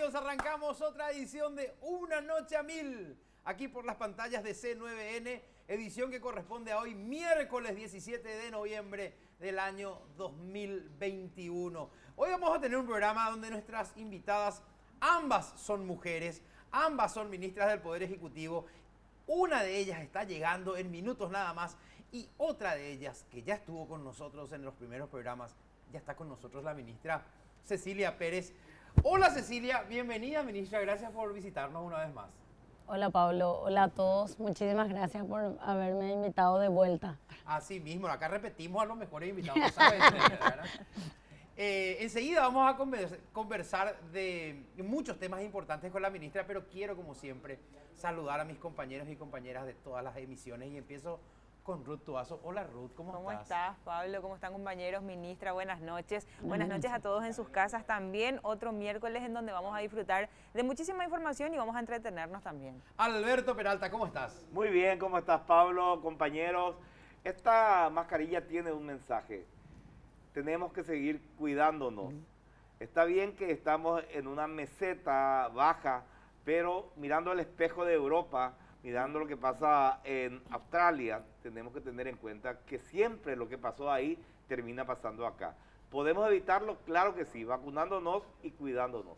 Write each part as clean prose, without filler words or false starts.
compañeros, arrancamos otra edición de Una Noche a Mil, aquí por las pantallas de C9N, edición que corresponde a hoy, miércoles 17 de noviembre del año 2021. Hoy vamos a tener un programa donde nuestras invitadas, ambas son mujeres, ambas son ministras del Poder Ejecutivo. Una de ellas está llegando en minutos nada más y otra de ellas, que ya estuvo con nosotros en los primeros programas, ya está con nosotros la ministra Cecilia Pérez. Hola Cecilia, bienvenida ministra, gracias por visitarnos una vez más. Hola Pablo, hola a todos, muchísimas gracias por haberme invitado de vuelta. Así mismo, acá repetimos a los mejores invitados, ¿sabes? Enseguida vamos a conversar de muchos temas importantes con la ministra, pero quiero como siempre saludar a mis compañeros y compañeras de todas las emisiones y empiezo con Ruth Tuazo. Hola Ruth, ¿cómo estás? ¿Cómo estás, Pablo? ¿Cómo están, compañeros? Ministra, buenas noches. Buenas noches a todos en sus casas también. Otro miércoles en donde vamos a disfrutar de muchísima información y vamos a entretenernos también. Alberto Peralta, ¿cómo estás? Muy bien, ¿cómo estás, Pablo? Compañeros, esta mascarilla tiene un mensaje. Tenemos que seguir cuidándonos. Está bien que estamos en una meseta baja, pero mirando el espejo de Europa, mirando lo que pasa en Australia, tenemos que tener en cuenta que siempre lo que pasó ahí termina pasando acá. ¿Podemos evitarlo? Claro que sí, vacunándonos y cuidándonos.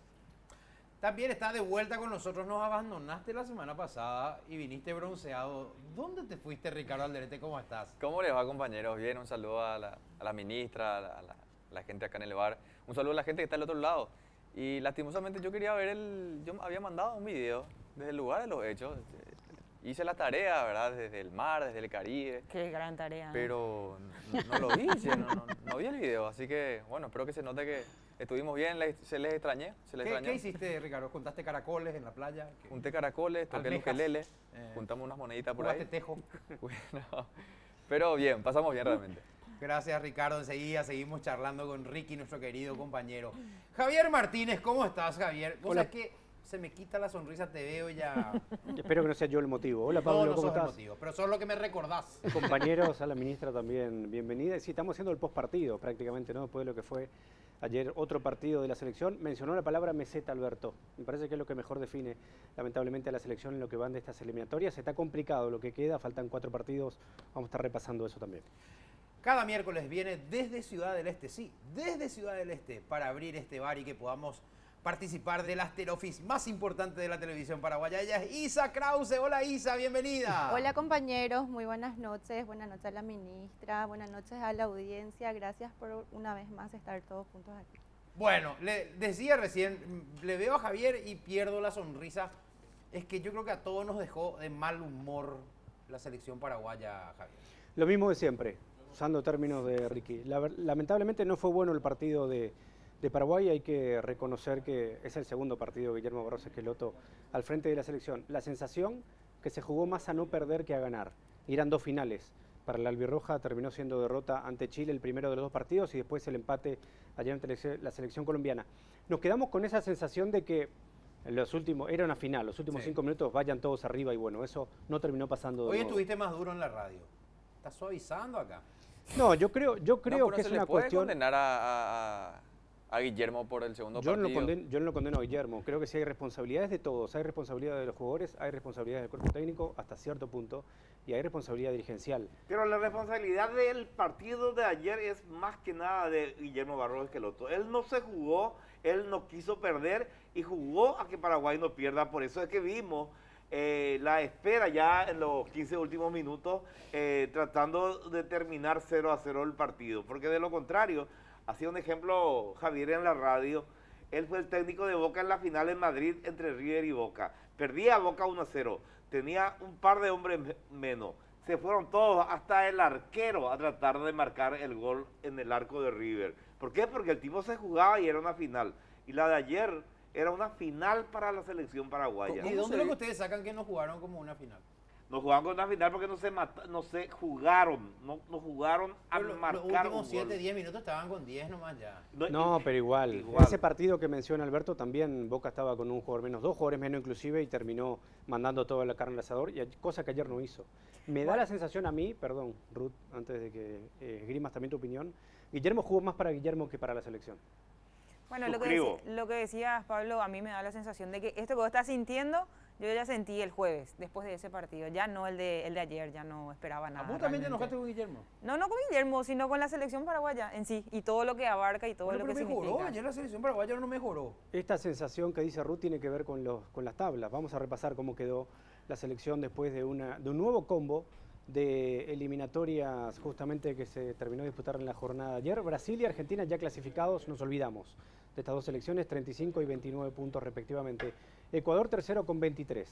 También está de vuelta con nosotros, nos abandonaste la semana pasada y viniste bronceado. ¿Dónde te fuiste, Ricardo Alderete? ¿Cómo estás? ¿Cómo les va, compañeros? Bien, un saludo a la ministra, a la gente acá en el bar. Un saludo a la gente que está al otro lado. Y lastimosamente yo quería ver yo había mandado un video desde el lugar de los hechos. Hice la tarea, ¿verdad? Desde el mar, desde el Caribe. Qué gran tarea. Pero no lo vi, no vi el video. Así que, bueno, espero que se note que estuvimos bien, se les extrañé. ¿Qué hiciste, Ricardo? ¿Juntaste caracoles en la playa? Junté caracoles, toqué el ukelele, juntamos unas moneditas por ahí. ¿Jugaste tejo? Bueno, pero bien, pasamos bien realmente. Gracias, Ricardo. Enseguida seguimos charlando con Ricky, nuestro querido compañero. Javier Martínez, ¿cómo estás, Javier? Hola. Que se me quita la sonrisa, te veo ya. Espero que no sea yo el motivo. Hola Pablo, no ¿cómo sos el estás? motivo, pero sos lo que me recordás. Compañeros, a la ministra también, bienvenida. Sí, estamos haciendo el postpartido prácticamente, ¿no? Después de lo que fue ayer otro partido de la selección. Mencionó la palabra meseta, Alberto. Me parece que es lo que mejor define, lamentablemente, a la selección en lo que van de estas eliminatorias. Está complicado lo que queda, faltan 4 partidos. Vamos a estar repasando eso también. Cada miércoles viene desde Ciudad del Este, sí, desde Ciudad del Este, para abrir este bar y que podamos participar del after office más importante de la televisión paraguaya. Ella es Isa Krause. Hola Isa, bienvenida. Hola compañeros, muy buenas noches a la ministra, buenas noches a la audiencia, gracias por una vez más estar todos juntos aquí. Bueno, le decía recién, le veo a Javier y pierdo la sonrisa. Es que yo creo que a todos nos dejó de mal humor la selección paraguaya, Javier. Lo mismo de siempre, usando términos de Ricky. Lamentablemente no fue bueno el partido de Paraguay. Hay que reconocer que es el segundo partido de Guillermo Barros Esqueloto al frente de la selección. La sensación que se jugó más a no perder que a ganar. Eran 2 finales. Para la albirroja terminó siendo derrota ante Chile el primero de los 2 partidos y después el empate allá ante la selección colombiana. Nos quedamos con esa sensación de que era una final, los últimos 5 minutos vayan todos arriba y bueno, eso no terminó pasando de Hoy nuevo. estuviste más duro en la radio. ¿Estás suavizando acá? No, yo creo que es una cuestión. Condenar a Guillermo por el segundo Yo partido. no lo condeno a Guillermo. Creo que sí hay responsabilidades de todos. Hay responsabilidad de los jugadores, hay responsabilidad del cuerpo técnico hasta cierto punto y hay responsabilidad dirigencial. Pero la responsabilidad del partido de ayer es más que nada de Guillermo Barros Esqueloto. Él no se jugó, él no quiso perder y jugó a que Paraguay no pierda. Por eso es que vimos la espera ya en los 15 últimos minutos tratando de terminar 0-0 el partido. Porque de lo contrario, hacía un ejemplo Javier en la radio, él fue el técnico de Boca en la final en Madrid entre River y Boca. Perdía Boca 1-0, tenía un par de hombres menos. Se fueron todos, hasta el arquero, a tratar de marcar el gol en el arco de River. ¿Por qué? Porque el tipo se jugaba y era una final. Y la de ayer era una final para la selección paraguaya. ¿Y de dónde lo que ustedes sacan que no jugaron como una final? No jugaban con una final porque no se jugaron a Pero marcar los últimos un gol. 7, 10 minutos estaban con 10 nomás ya. No, pero igual. Ese partido que menciona Alberto también Boca estaba con un jugador menos, 2 jugadores menos inclusive y terminó mandando toda la carne al asador, y cosa que ayer no hizo. Me da la sensación a mí, perdón, Ruth, antes de que esgrimas también tu opinión, Guillermo jugó más para Guillermo que para la selección. Bueno, Suscribo. lo que decías, Pablo, a mí me da la sensación de que esto que vos estás sintiendo, yo ya sentí el jueves, después de ese partido. Ya no el de ayer, ya no esperaba nada. ¿Vos también te realmente. enojaste con Guillermo? No con Guillermo, sino con la selección paraguaya en sí, y todo lo que abarca y todo Bueno, lo que pero mejoró, significa. ayer la selección paraguaya no mejoró. Esta sensación que dice Ruth tiene que ver con las tablas. Vamos a repasar cómo quedó la selección después de un nuevo combo de eliminatorias justamente que se terminó de disputar en la jornada de ayer. Brasil y Argentina ya clasificados, nos olvidamos de estas dos selecciones, 35 y 29 puntos respectivamente. Ecuador tercero con 23.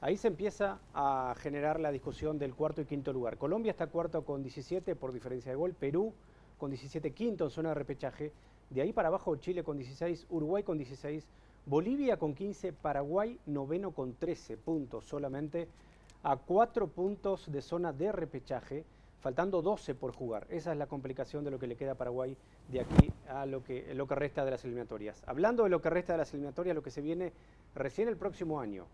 Ahí se empieza a generar la discusión del cuarto y quinto lugar. Colombia está cuarto con 17 por diferencia de gol, Perú con 17 quinto en zona de repechaje. De ahí para abajo Chile con 16, Uruguay con 16, Bolivia con 15, Paraguay noveno con 13 puntos solamente, a 4 puntos de zona de repechaje, faltando 12 por jugar. Esa es la complicación de lo que le queda a Paraguay de aquí a lo que resta de las eliminatorias. Hablando de lo que resta de las eliminatorias, lo que se viene recién el próximo año,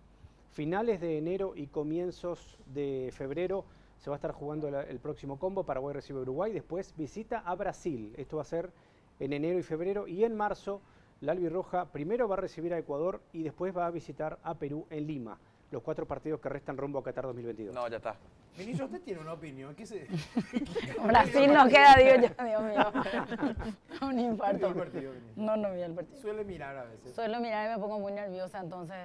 finales de enero y comienzos de febrero, se va a estar jugando el próximo combo. Paraguay recibe a Uruguay, después visita a Brasil. Esto va a ser en enero y febrero, y en marzo la albirroja primero va a recibir a Ecuador y después va a visitar a Perú en Lima. Los 4 partidos que restan rumbo a Qatar 2022. No, ya está. Ministro, usted tiene una opinión. ¿Qué se...? Brasil no queda, digo yo, Dios mío. Un infarto. ¿Vio el partido, ministro? No vi el partido. Suele mirar a veces. Suelo mirar y me pongo muy nerviosa, entonces...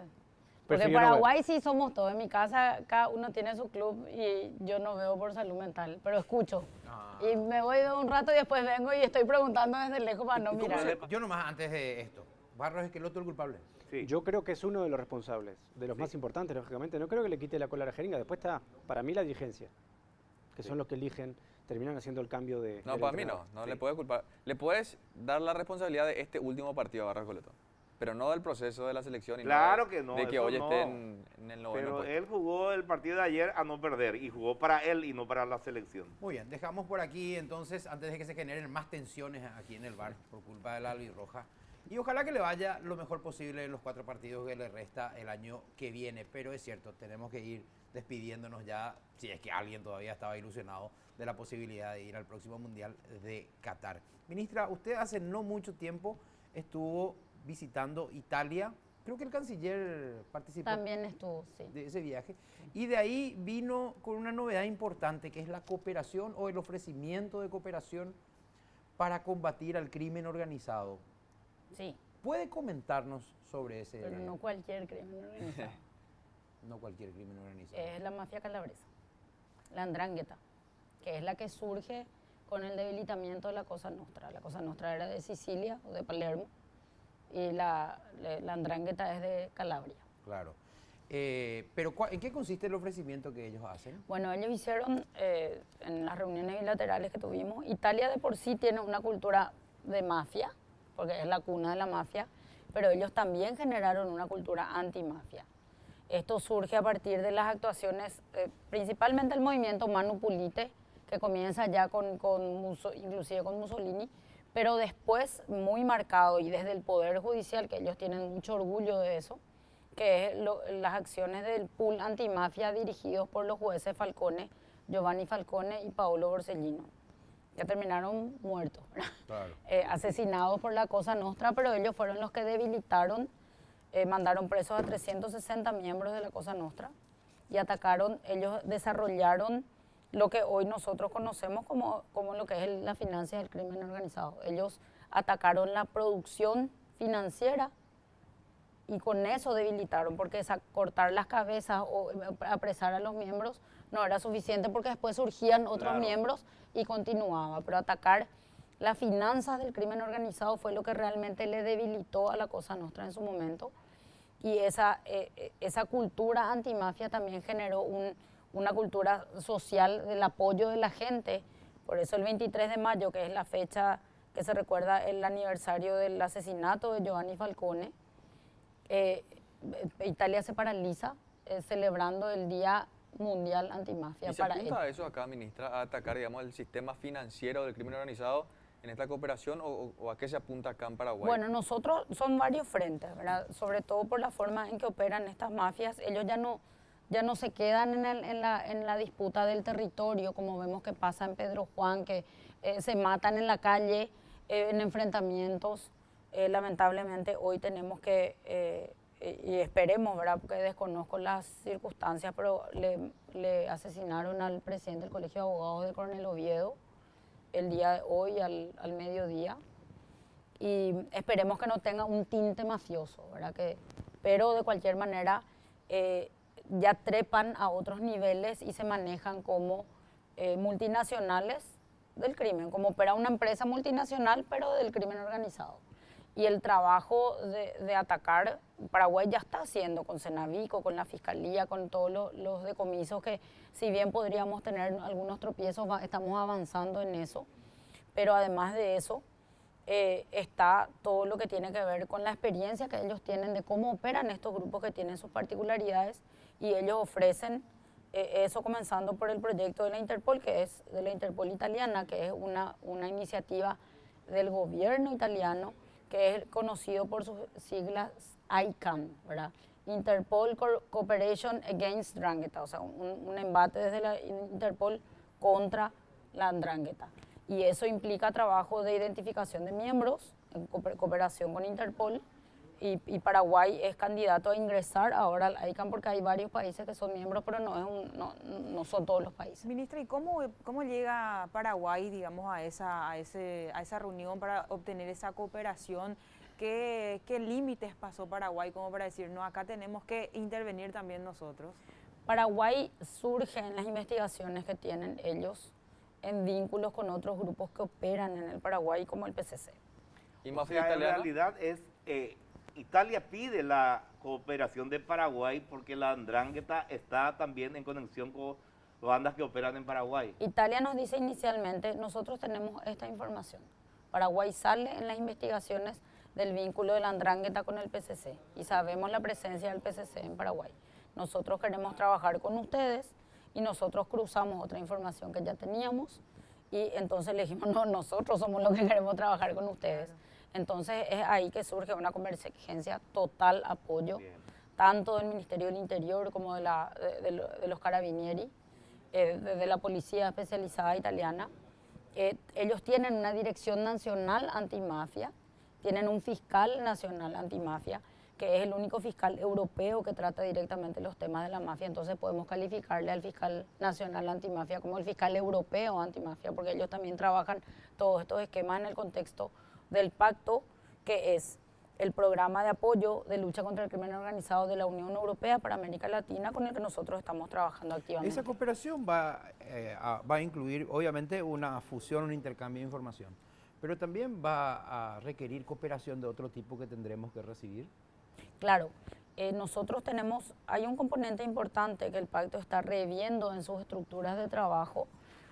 Prefiero Porque no ver. Paraguay sí somos todos. En mi casa cada uno tiene su club y yo no veo por salud mental, pero escucho. Ah. Y me voy de un rato y después vengo y estoy preguntando desde lejos para no ¿Y cómo mirar. Yo nomás antes de esto. Barros Esqueloto el culpable. Sí. Yo creo que es uno de los responsables, de los más importantes, lógicamente. No creo que le quite la cola a la jeringa. Después está, para mí, la dirigencia, que son los que eligen, terminan haciendo el cambio de. No, del para mí entrenador. no le puedes culpar. Le puedes dar la responsabilidad de este último partido a Barros Esqueloto, pero no del proceso de la selección y Claro no que no, de que eso hoy no. esté en el noveno Pero puesto. él jugó el partido de ayer a no perder y jugó para él y no para la selección. Muy bien, dejamos por aquí entonces, antes de que se generen más tensiones aquí en el bar por culpa de la albirroja. Y ojalá que le vaya lo mejor posible en los 4 partidos que le resta el año que viene. Pero es cierto, tenemos que ir despidiéndonos ya, si es que alguien todavía estaba ilusionado de la posibilidad de ir al próximo Mundial de Qatar. Ministra, usted hace no mucho tiempo estuvo visitando Italia. Creo que el canciller participó También estuvo, sí. de ese viaje. Y de ahí vino con una novedad importante, que es la cooperación o el ofrecimiento de cooperación para combatir al crimen organizado. Sí, ¿Puede comentarnos sobre ese? pero no cualquier crimen organizado. No cualquier crimen organizado. Es la mafia calabresa, la Andrangheta, que es la que surge con el debilitamiento de la Cosa Nostra. La Cosa Nostra era de Sicilia o de Palermo y la Andrangheta es de Calabria. Claro. Pero ¿en qué consiste el ofrecimiento que ellos hacen? Bueno, ellos hicieron en las reuniones bilaterales que tuvimos, Italia de por sí tiene una cultura de mafia, porque es la cuna de la mafia, pero ellos también generaron una cultura antimafia. Esto surge a partir de las actuaciones, principalmente el movimiento Manu Pulite, que comienza ya inclusive con Mussolini, pero después muy marcado y desde el Poder Judicial, que ellos tienen mucho orgullo de eso, que es las acciones del pool antimafia dirigidos por los jueces Falcone, Giovanni Falcone y Paolo Borsellino, que terminaron muertos, Claro. asesinados por la Cosa Nostra, pero ellos fueron los que debilitaron, mandaron presos a 360 miembros de la Cosa Nostra y atacaron, ellos desarrollaron lo que hoy nosotros conocemos como lo que es la financia del crimen organizado. Ellos atacaron la producción financiera y con eso debilitaron, porque cortar las cabezas o apresar a los miembros no era suficiente, porque después surgían otros Claro. miembros y continuaba, pero atacar las finanzas del crimen organizado fue lo que realmente le debilitó a la Cosa Nostra en su momento, y esa cultura antimafia también generó una cultura social del apoyo de la gente. Por eso el 23 de mayo, que es la fecha que se recuerda el aniversario del asesinato de Giovanni Falcone, Italia se paraliza celebrando el Día Mundial Antimafia. ¿Y se apunta a eso acá, ministra, a atacar, digamos, el sistema financiero del crimen organizado en esta cooperación o a qué se apunta acá en Paraguay? Bueno, nosotros son varios frentes, ¿verdad? Sobre todo por la forma en que operan estas mafias. Ellos ya no se quedan en la disputa del territorio, como vemos que pasa en Pedro Juan, que se matan en la calle, en enfrentamientos. lamentablemente hoy tenemos que, y esperemos, ¿verdad? Porque desconozco las circunstancias, pero le asesinaron al presidente del Colegio de Abogados de Coronel Oviedo el día de hoy al mediodía. Y esperemos que no tenga un tinte mafioso, ¿verdad? Pero de cualquier manera ya trepan a otros niveles y se manejan como multinacionales del crimen, como opera una empresa multinacional pero del crimen organizado. Y el trabajo de atacar, Paraguay ya está haciendo con Cenavico, con la Fiscalía, con todos los decomisos que si bien podríamos tener algunos tropiezos, estamos avanzando en eso. Pero además de eso, está todo lo que tiene que ver con la experiencia que ellos tienen de cómo operan estos grupos que tienen sus particularidades y ellos ofrecen eso comenzando por el proyecto de la Interpol, que es de la Interpol italiana, que es una iniciativa del gobierno italiano, que es conocido por sus siglas ICAN, ¿verdad? Interpol Cooperation Against Ndrangheta, o sea, un embate desde la Interpol contra la Ndrangheta. Y eso implica trabajo de identificación de miembros, en cooperación con Interpol, y Paraguay es candidato a ingresar ahora al ICAN porque hay varios países que son miembros, pero no son todos los países. Ministra, ¿y cómo llega Paraguay, digamos, a esa reunión para obtener esa cooperación? ¿Qué límites pasó Paraguay como para decir, no, acá tenemos que intervenir también nosotros? Paraguay surge en las investigaciones que tienen ellos en vínculos con otros grupos que operan en el Paraguay, como el PCC. ¿Y O mafia sea, en italiana? realidad Italia pide la cooperación de Paraguay porque la Ndrangheta está también en conexión con bandas que operan en Paraguay. Italia nos dice inicialmente, nosotros tenemos esta información. Paraguay sale en las investigaciones del vínculo de la Ndrangheta con el PCC y sabemos la presencia del PCC en Paraguay. Nosotros queremos trabajar con ustedes y nosotros cruzamos otra información que ya teníamos y entonces le dijimos, no, nosotros somos los que queremos trabajar con ustedes. Entonces es ahí que surge una convergencia, total apoyo, tanto del Ministerio del Interior como de los Carabinieri, de la Policía Especializada Italiana. Ellos tienen una dirección nacional antimafia, tienen un fiscal nacional antimafia, que es el único fiscal europeo que trata directamente los temas de la mafia, entonces podemos calificarle al fiscal nacional antimafia como el fiscal europeo antimafia, porque ellos también trabajan todos estos esquemas en el contexto del pacto, que es el programa de apoyo de lucha contra el crimen organizado de la Unión Europea para América Latina, con el que nosotros estamos trabajando activamente. Esa cooperación va a incluir, obviamente, una fusión, un intercambio de información, pero también va a requerir cooperación de otro tipo que tendremos que recibir. Claro, nosotros hay un componente importante que el pacto está reviendo en sus estructuras de trabajo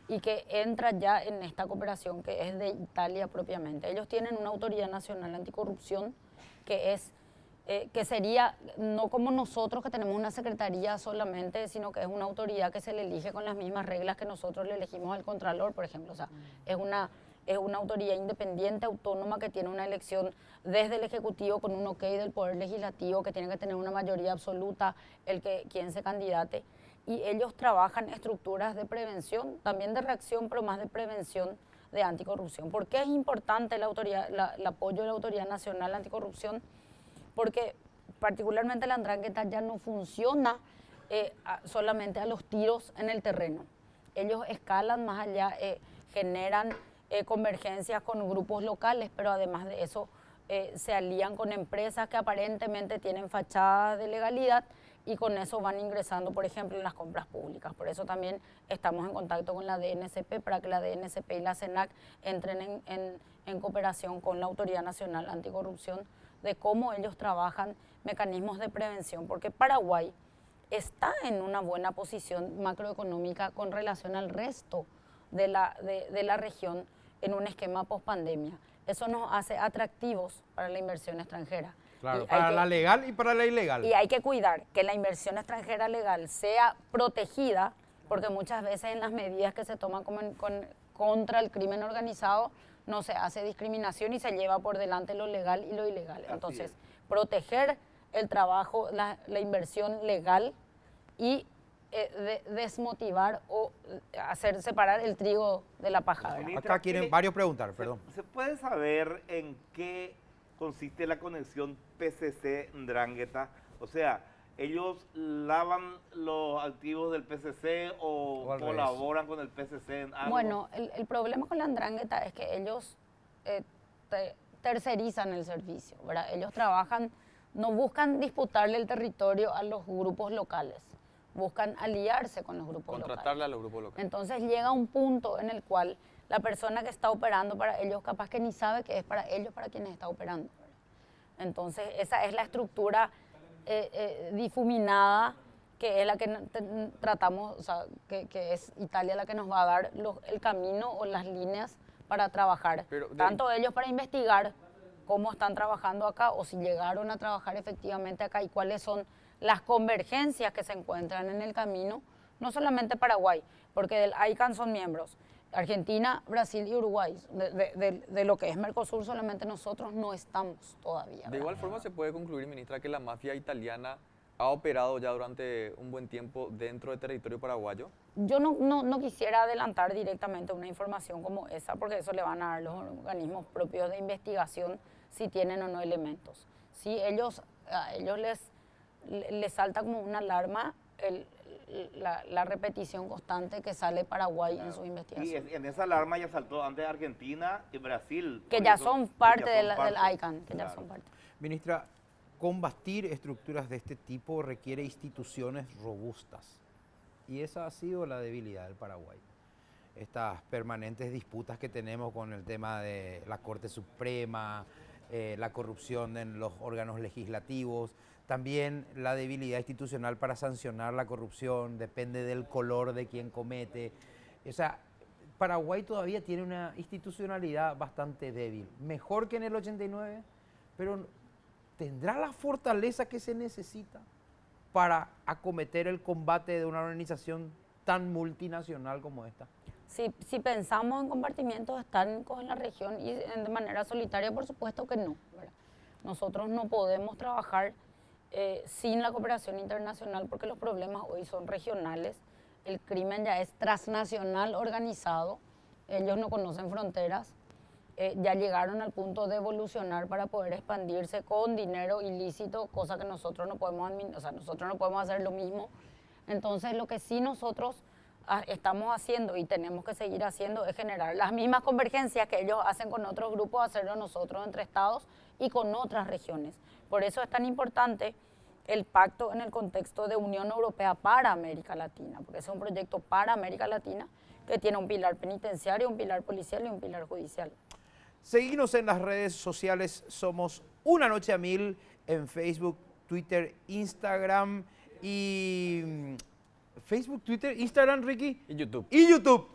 y que entra ya en esta cooperación que es de Italia propiamente. Ellos tienen una autoridad nacional anticorrupción que sería no como nosotros que tenemos una secretaría solamente, sino que es una autoridad que se le elige con las mismas reglas que nosotros le elegimos al Contralor, por ejemplo. O sea, es una autoridad independiente, autónoma, que tiene una elección desde el Ejecutivo con un ok del Poder Legislativo, que tiene que tener una mayoría absoluta quien se candidate. Y ellos trabajan estructuras de prevención, también de reacción, pero más de prevención de anticorrupción. ¿Por qué es importante el apoyo de la Autoridad Nacional Anticorrupción? Porque particularmente la Ndrangheta ya no funciona solamente a los tiros en el terreno. Ellos escalan más allá, generan convergencias con grupos locales, pero además de eso se alían con empresas que aparentemente tienen fachada de legalidad y con eso van ingresando, por ejemplo, en las compras públicas. Por eso también estamos en contacto con la DNCP para que la DNCP y la CENAC entren en cooperación con la Autoridad Nacional Anticorrupción de cómo ellos trabajan mecanismos de prevención, porque Paraguay está en una buena posición macroeconómica con relación al resto de la región en un esquema post-pandemia. Eso nos hace atractivos para la inversión extranjera. Claro, para la legal y para la ilegal. Y hay que cuidar que la inversión extranjera legal sea protegida, porque muchas veces en las medidas que se toman contra el crimen organizado no se hace discriminación y se lleva por delante lo legal y lo ilegal. Entonces, proteger el trabajo, la inversión legal y desmotivar o hacer separar el trigo de la paja. Ministra, Acá quieren varios preguntar, perdón. ¿Se puede saber en qué consiste la conexión PCC-Ndrangheta? O sea, ¿ellos lavan los activos del PCC o al revés. colaboran con el PCC en algo? Bueno, el problema con la Ndrangheta es que ellos tercerizan el servicio, ¿verdad? Ellos trabajan, no buscan disputarle el territorio a los grupos locales, buscan aliarse con los grupos Contratarle locales. a los grupos locales. Entonces llega un punto en el cual la persona que está operando para ellos capaz que ni sabe que es para ellos, para quienes está operando, ¿verdad? Entonces esa es la estructura difuminada, que es la que tratamos, o sea, que es Italia la que nos va a dar el camino o las líneas para trabajar, tanto ellos para investigar cómo están trabajando acá o si llegaron a trabajar efectivamente acá y cuáles son las convergencias que se encuentran en el camino, no solamente Paraguay, porque del ICANN son miembros, Argentina, Brasil y Uruguay, de lo que es Mercosur solamente nosotros no estamos todavía. De igual forma se puede concluir, ministra, que la mafia italiana ha operado ya durante un buen tiempo dentro del territorio paraguayo. Yo no quisiera adelantar directamente una información como esa, porque eso le van a dar los organismos propios de investigación si tienen o no elementos. Si a ellos les salta como una alarma la repetición constante que sale Paraguay en su investigación. Y en esa alarma ya saltó antes Argentina y Brasil. Que ya son parte del ICANN, que ya son parte. Ministra, combatir estructuras de este tipo requiere instituciones robustas. Y esa ha sido la debilidad del Paraguay. Estas permanentes disputas que tenemos con el tema de la Corte Suprema, la corrupción en los órganos legislativos, también la debilidad institucional para sancionar la corrupción, depende del color de quien comete. O sea, Paraguay todavía tiene una institucionalidad bastante débil. Mejor que en el 89, pero ¿tendrá la fortaleza que se necesita para acometer el combate de una organización tan multinacional como esta? Si pensamos en compartimientos estánicos en la región y de manera solitaria, por supuesto que no, ¿verdad? Nosotros no podemos trabajar sin la cooperación internacional porque los problemas hoy son regionales, el crimen ya es transnacional organizado, ellos no conocen fronteras, ya llegaron al punto de evolucionar para poder expandirse con dinero ilícito, cosa que nosotros no podemos, nosotros no podemos hacer lo mismo. Entonces lo que sí nosotros estamos haciendo y tenemos que seguir haciendo es generar las mismas convergencias que ellos hacen con otros grupos, hacerlo nosotros entre estados y con otras regiones. Por eso es tan importante el pacto en el contexto de Unión Europea para América Latina, porque es un proyecto para América Latina que tiene un pilar penitenciario, un pilar policial y un pilar judicial. Seguinos en las redes sociales, somos Una Noche a Mil en Facebook, Twitter, Instagram y... Facebook, Twitter, Instagram, Ricky. Y YouTube. Y YouTube.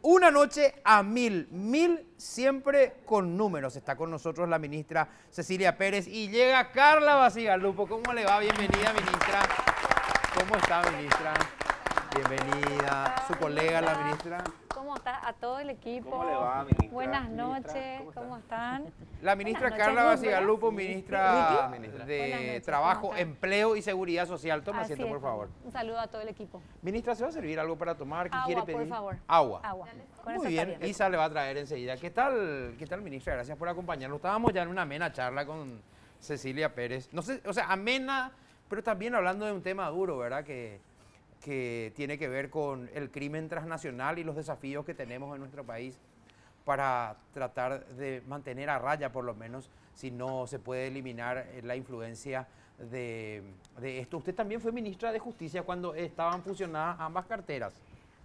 Una Noche a Mil. Mil siempre con números. Está con nosotros la ministra Cecilia Pérez y llega Carla Basigalupo. ¿Cómo le va? Bienvenida, ministra. ¿Cómo está, ministra? Bienvenida. Su colega, la ministra. ¿Cómo está? A todo el equipo. ¿Cómo le va, ministra? Buenas Ministra, noches, ¿cómo están? La ministra Buenas noches, Carla Luz, Basigalupo, ¿verdad? ministra Buenas de noches, Trabajo, ¿cómo están? Empleo y Seguridad Social. Toma Así asiento, por es. favor. Un saludo a todo el equipo. Ministra, ¿se va a servir algo para tomar? ¿Qué Agua, quiere por pedir? favor. Agua. Agua. Con Muy eso bien, está Isa le va a traer enseguida. ¿Qué tal, ministra? Gracias por acompañarnos. Estábamos ya en una amena charla con Cecilia Pérez. No sé, o sea, amena, pero también hablando de un tema duro, ¿verdad? Que tiene que ver con el crimen transnacional y los desafíos que tenemos en nuestro país para tratar de mantener a raya, por lo menos, si no se puede eliminar la influencia de esto. Usted también fue ministra de Justicia cuando estaban fusionadas ambas carteras.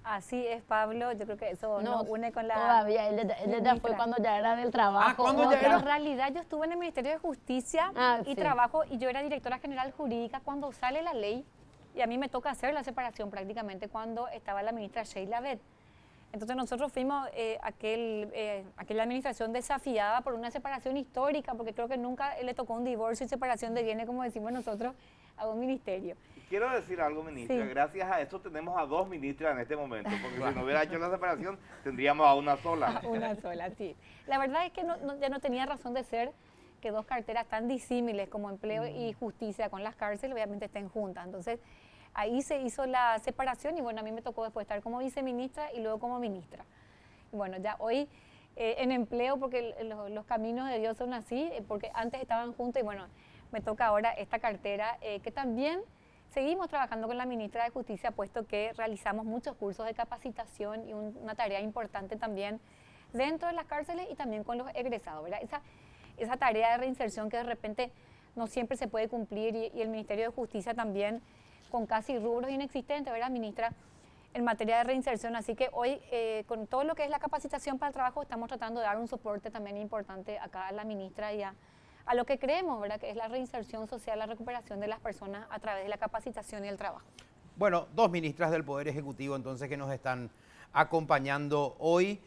Así es, Pablo. Yo creo que eso nos une con la... Todavía, ella ya fue ministra. cuando ya era del trabajo. cuando No, ya era- en realidad yo estuve en el Ministerio de Justicia y Sí. Trabajo y yo era directora general jurídica cuando sale la ley y a mí me toca hacer la separación prácticamente cuando estaba la ministra Sheila Beth. Entonces nosotros fuimos aquella administración desafiada por una separación histórica, porque creo que nunca le tocó un divorcio y separación de bienes, como decimos nosotros, a un ministerio. Quiero decir algo, ministra. Sí. Gracias a esto tenemos a dos ministras en este momento, porque si no hubiera hecho la separación, tendríamos a una sola. Una sola, sí. La verdad es que ya no tenía razón de ser que dos carteras tan disímiles como empleo y justicia con las cárceles obviamente estén juntas. Entonces, ahí se hizo la separación y bueno, a mí me tocó después estar como viceministra y luego como ministra. Y bueno, ya hoy en empleo, porque los caminos de Dios son así, porque antes estaban juntos y bueno, me toca ahora esta cartera, que también seguimos trabajando con la ministra de Justicia, puesto que realizamos muchos cursos de capacitación y una tarea importante también dentro de las cárceles y también con los egresados, ¿verdad? Esa tarea de reinserción que de repente no siempre se puede cumplir y el Ministerio de Justicia también con casi rubros inexistentes, ¿verdad, ministra? En materia de reinserción, así que hoy con todo lo que es la capacitación para el trabajo estamos tratando de dar un soporte también importante acá a la ministra y a lo que creemos, ¿verdad? Que es la reinserción social, la recuperación de las personas a través de la capacitación y el trabajo. Bueno, dos ministras del Poder Ejecutivo entonces que nos están acompañando hoy.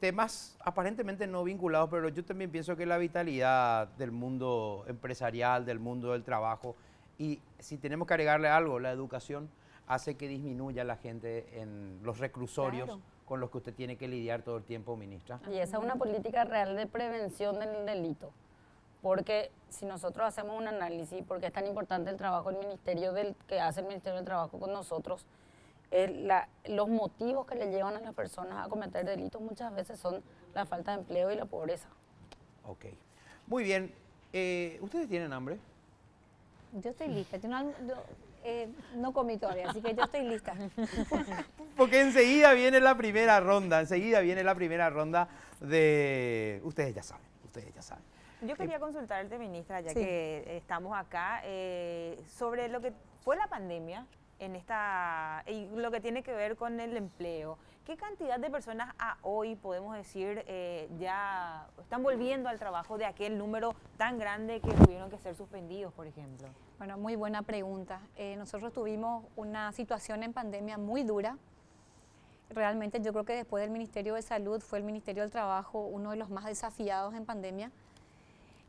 Temas aparentemente no vinculados, pero yo también pienso que la vitalidad del mundo empresarial, del mundo del trabajo, y si tenemos que agregarle algo, la educación hace que disminuya la gente en los reclusorios, Claro, con los que usted tiene que lidiar todo el tiempo, ministra. y esa es una política real de prevención del delito. Porque si nosotros hacemos un análisis, porque es tan importante el trabajo que hace el Ministerio del Trabajo con nosotros, los motivos que le llevan a las personas a cometer delitos muchas veces son la falta de empleo y la pobreza. Ok. Muy bien. ¿Ustedes tienen hambre? Yo estoy lista, no comí todavía, así que yo estoy lista. Porque enseguida viene la primera ronda, de... Ustedes ya saben. Yo quería consultarte, ministra, ya Sí. que estamos acá, sobre lo que fue la pandemia y lo que tiene que ver con el empleo. ¿Qué cantidad de personas a hoy, podemos decir, ya están volviendo al trabajo de aquel número tan grande que tuvieron que ser suspendidos, por ejemplo? Bueno, muy buena pregunta. Nosotros tuvimos una situación en pandemia muy dura. Realmente yo creo que después del Ministerio de Salud fue el Ministerio del Trabajo uno de los más desafiados en pandemia.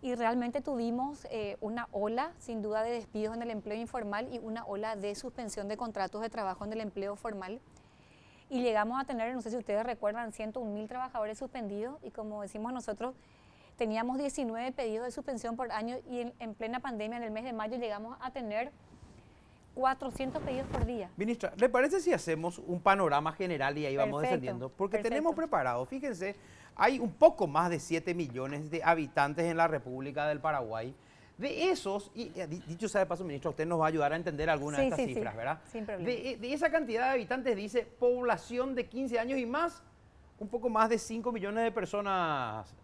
Y realmente tuvimos una ola, sin duda, de despidos en el empleo informal y una ola de suspensión de contratos de trabajo en el empleo formal. Y llegamos a tener, no sé si ustedes recuerdan, 101.000 trabajadores suspendidos y como decimos nosotros, teníamos 19 pedidos de suspensión por año y en plena pandemia, en el mes de mayo, llegamos a tener 400 pedidos por día. Ministra, ¿le parece si hacemos un panorama general y ahí vamos Perfecto, defendiendo? Porque perfecto. tenemos preparado, fíjense, hay un poco más de 7 millones de habitantes en la República del Paraguay. De esos, y dicho sea de paso, ministra, usted nos va a ayudar a entender algunas de estas cifras, ¿verdad? Sin problema. De esa cantidad de habitantes, dice, población de 15 años y más, un poco más de 5 millones de personas,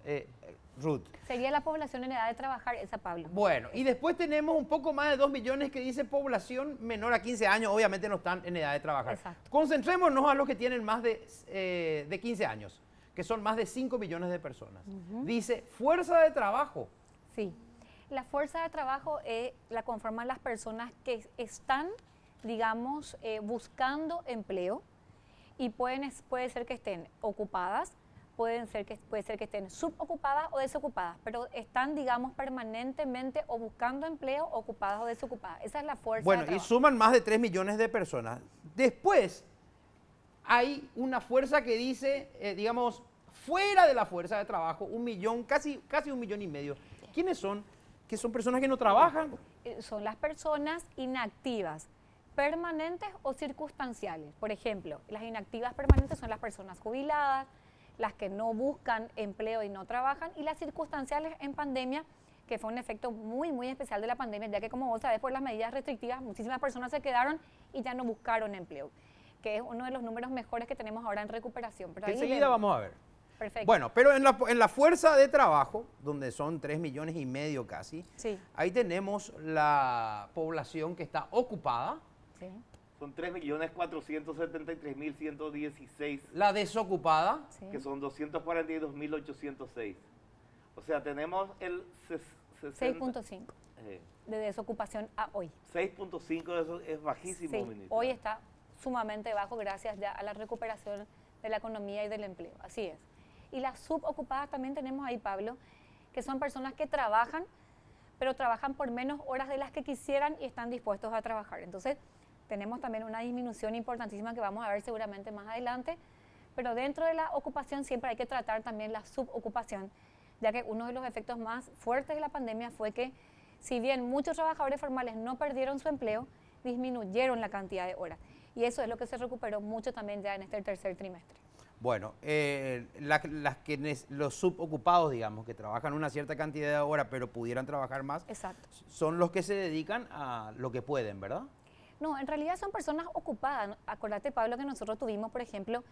Ruth. Sería la población en edad de trabajar, esa, Pablo. Bueno, y después tenemos un poco más de 2 millones que dice población menor a 15 años, obviamente no están en edad de trabajar. Exacto. Concentrémonos a los que tienen más de 15 años, que son más de 5 millones de personas. Dice fuerza de trabajo. Sí. La fuerza de trabajo la conforman las personas que están, digamos, buscando empleo y puede ser que estén ocupadas, puede ser que estén subocupadas o desocupadas, pero están, digamos, permanentemente o buscando empleo, ocupadas o desocupadas. Esa es la fuerza de Bueno, y trabajo. suman más de 3 millones de personas. Después hay una fuerza que dice, digamos, fuera de la fuerza de trabajo, 1 millón, casi 1,5 millones. ¿Quiénes son? Que son personas que no trabajan. Son las personas inactivas, permanentes o circunstanciales. Por ejemplo, las inactivas permanentes son las personas jubiladas, las que no buscan empleo y no trabajan, y las circunstanciales en pandemia, que fue un efecto muy, muy especial de la pandemia, ya que como vos sabés, por las medidas restrictivas, muchísimas personas se quedaron y ya no buscaron empleo, que es uno de los números mejores que tenemos ahora en recuperación. Pero ahí Enseguida vemos. vamos a ver. Perfecto. Bueno, pero en la fuerza de trabajo, donde son 3 millones y medio casi, Sí. ahí tenemos la población que está ocupada, Sí. Son 3.473.116, la desocupada, Sí. que son 242.806. O sea, tenemos el 6.5 de desocupación a hoy. 6.5 de eso es bajísimo, Sí, ministra. hoy está sumamente bajo gracias ya a la recuperación de la economía y del empleo, así es. Y las subocupadas también tenemos ahí, Pablo, que son personas que trabajan, pero trabajan por menos horas de las que quisieran y están dispuestos a trabajar. Entonces, tenemos también una disminución importantísima que vamos a ver seguramente más adelante, pero dentro de la ocupación siempre hay que tratar también la subocupación, ya que uno de los efectos más fuertes de la pandemia fue que, si bien muchos trabajadores formales no perdieron su empleo, disminuyeron la cantidad de horas. Y eso es lo que se recuperó mucho también ya en este tercer trimestre. Bueno, los subocupados, digamos, que trabajan una cierta cantidad de horas, pero pudieran trabajar más, Exacto. son los que se dedican a lo que pueden, ¿verdad? No, en realidad son personas ocupadas. Acordate, Pablo, que nosotros tuvimos, por ejemplo,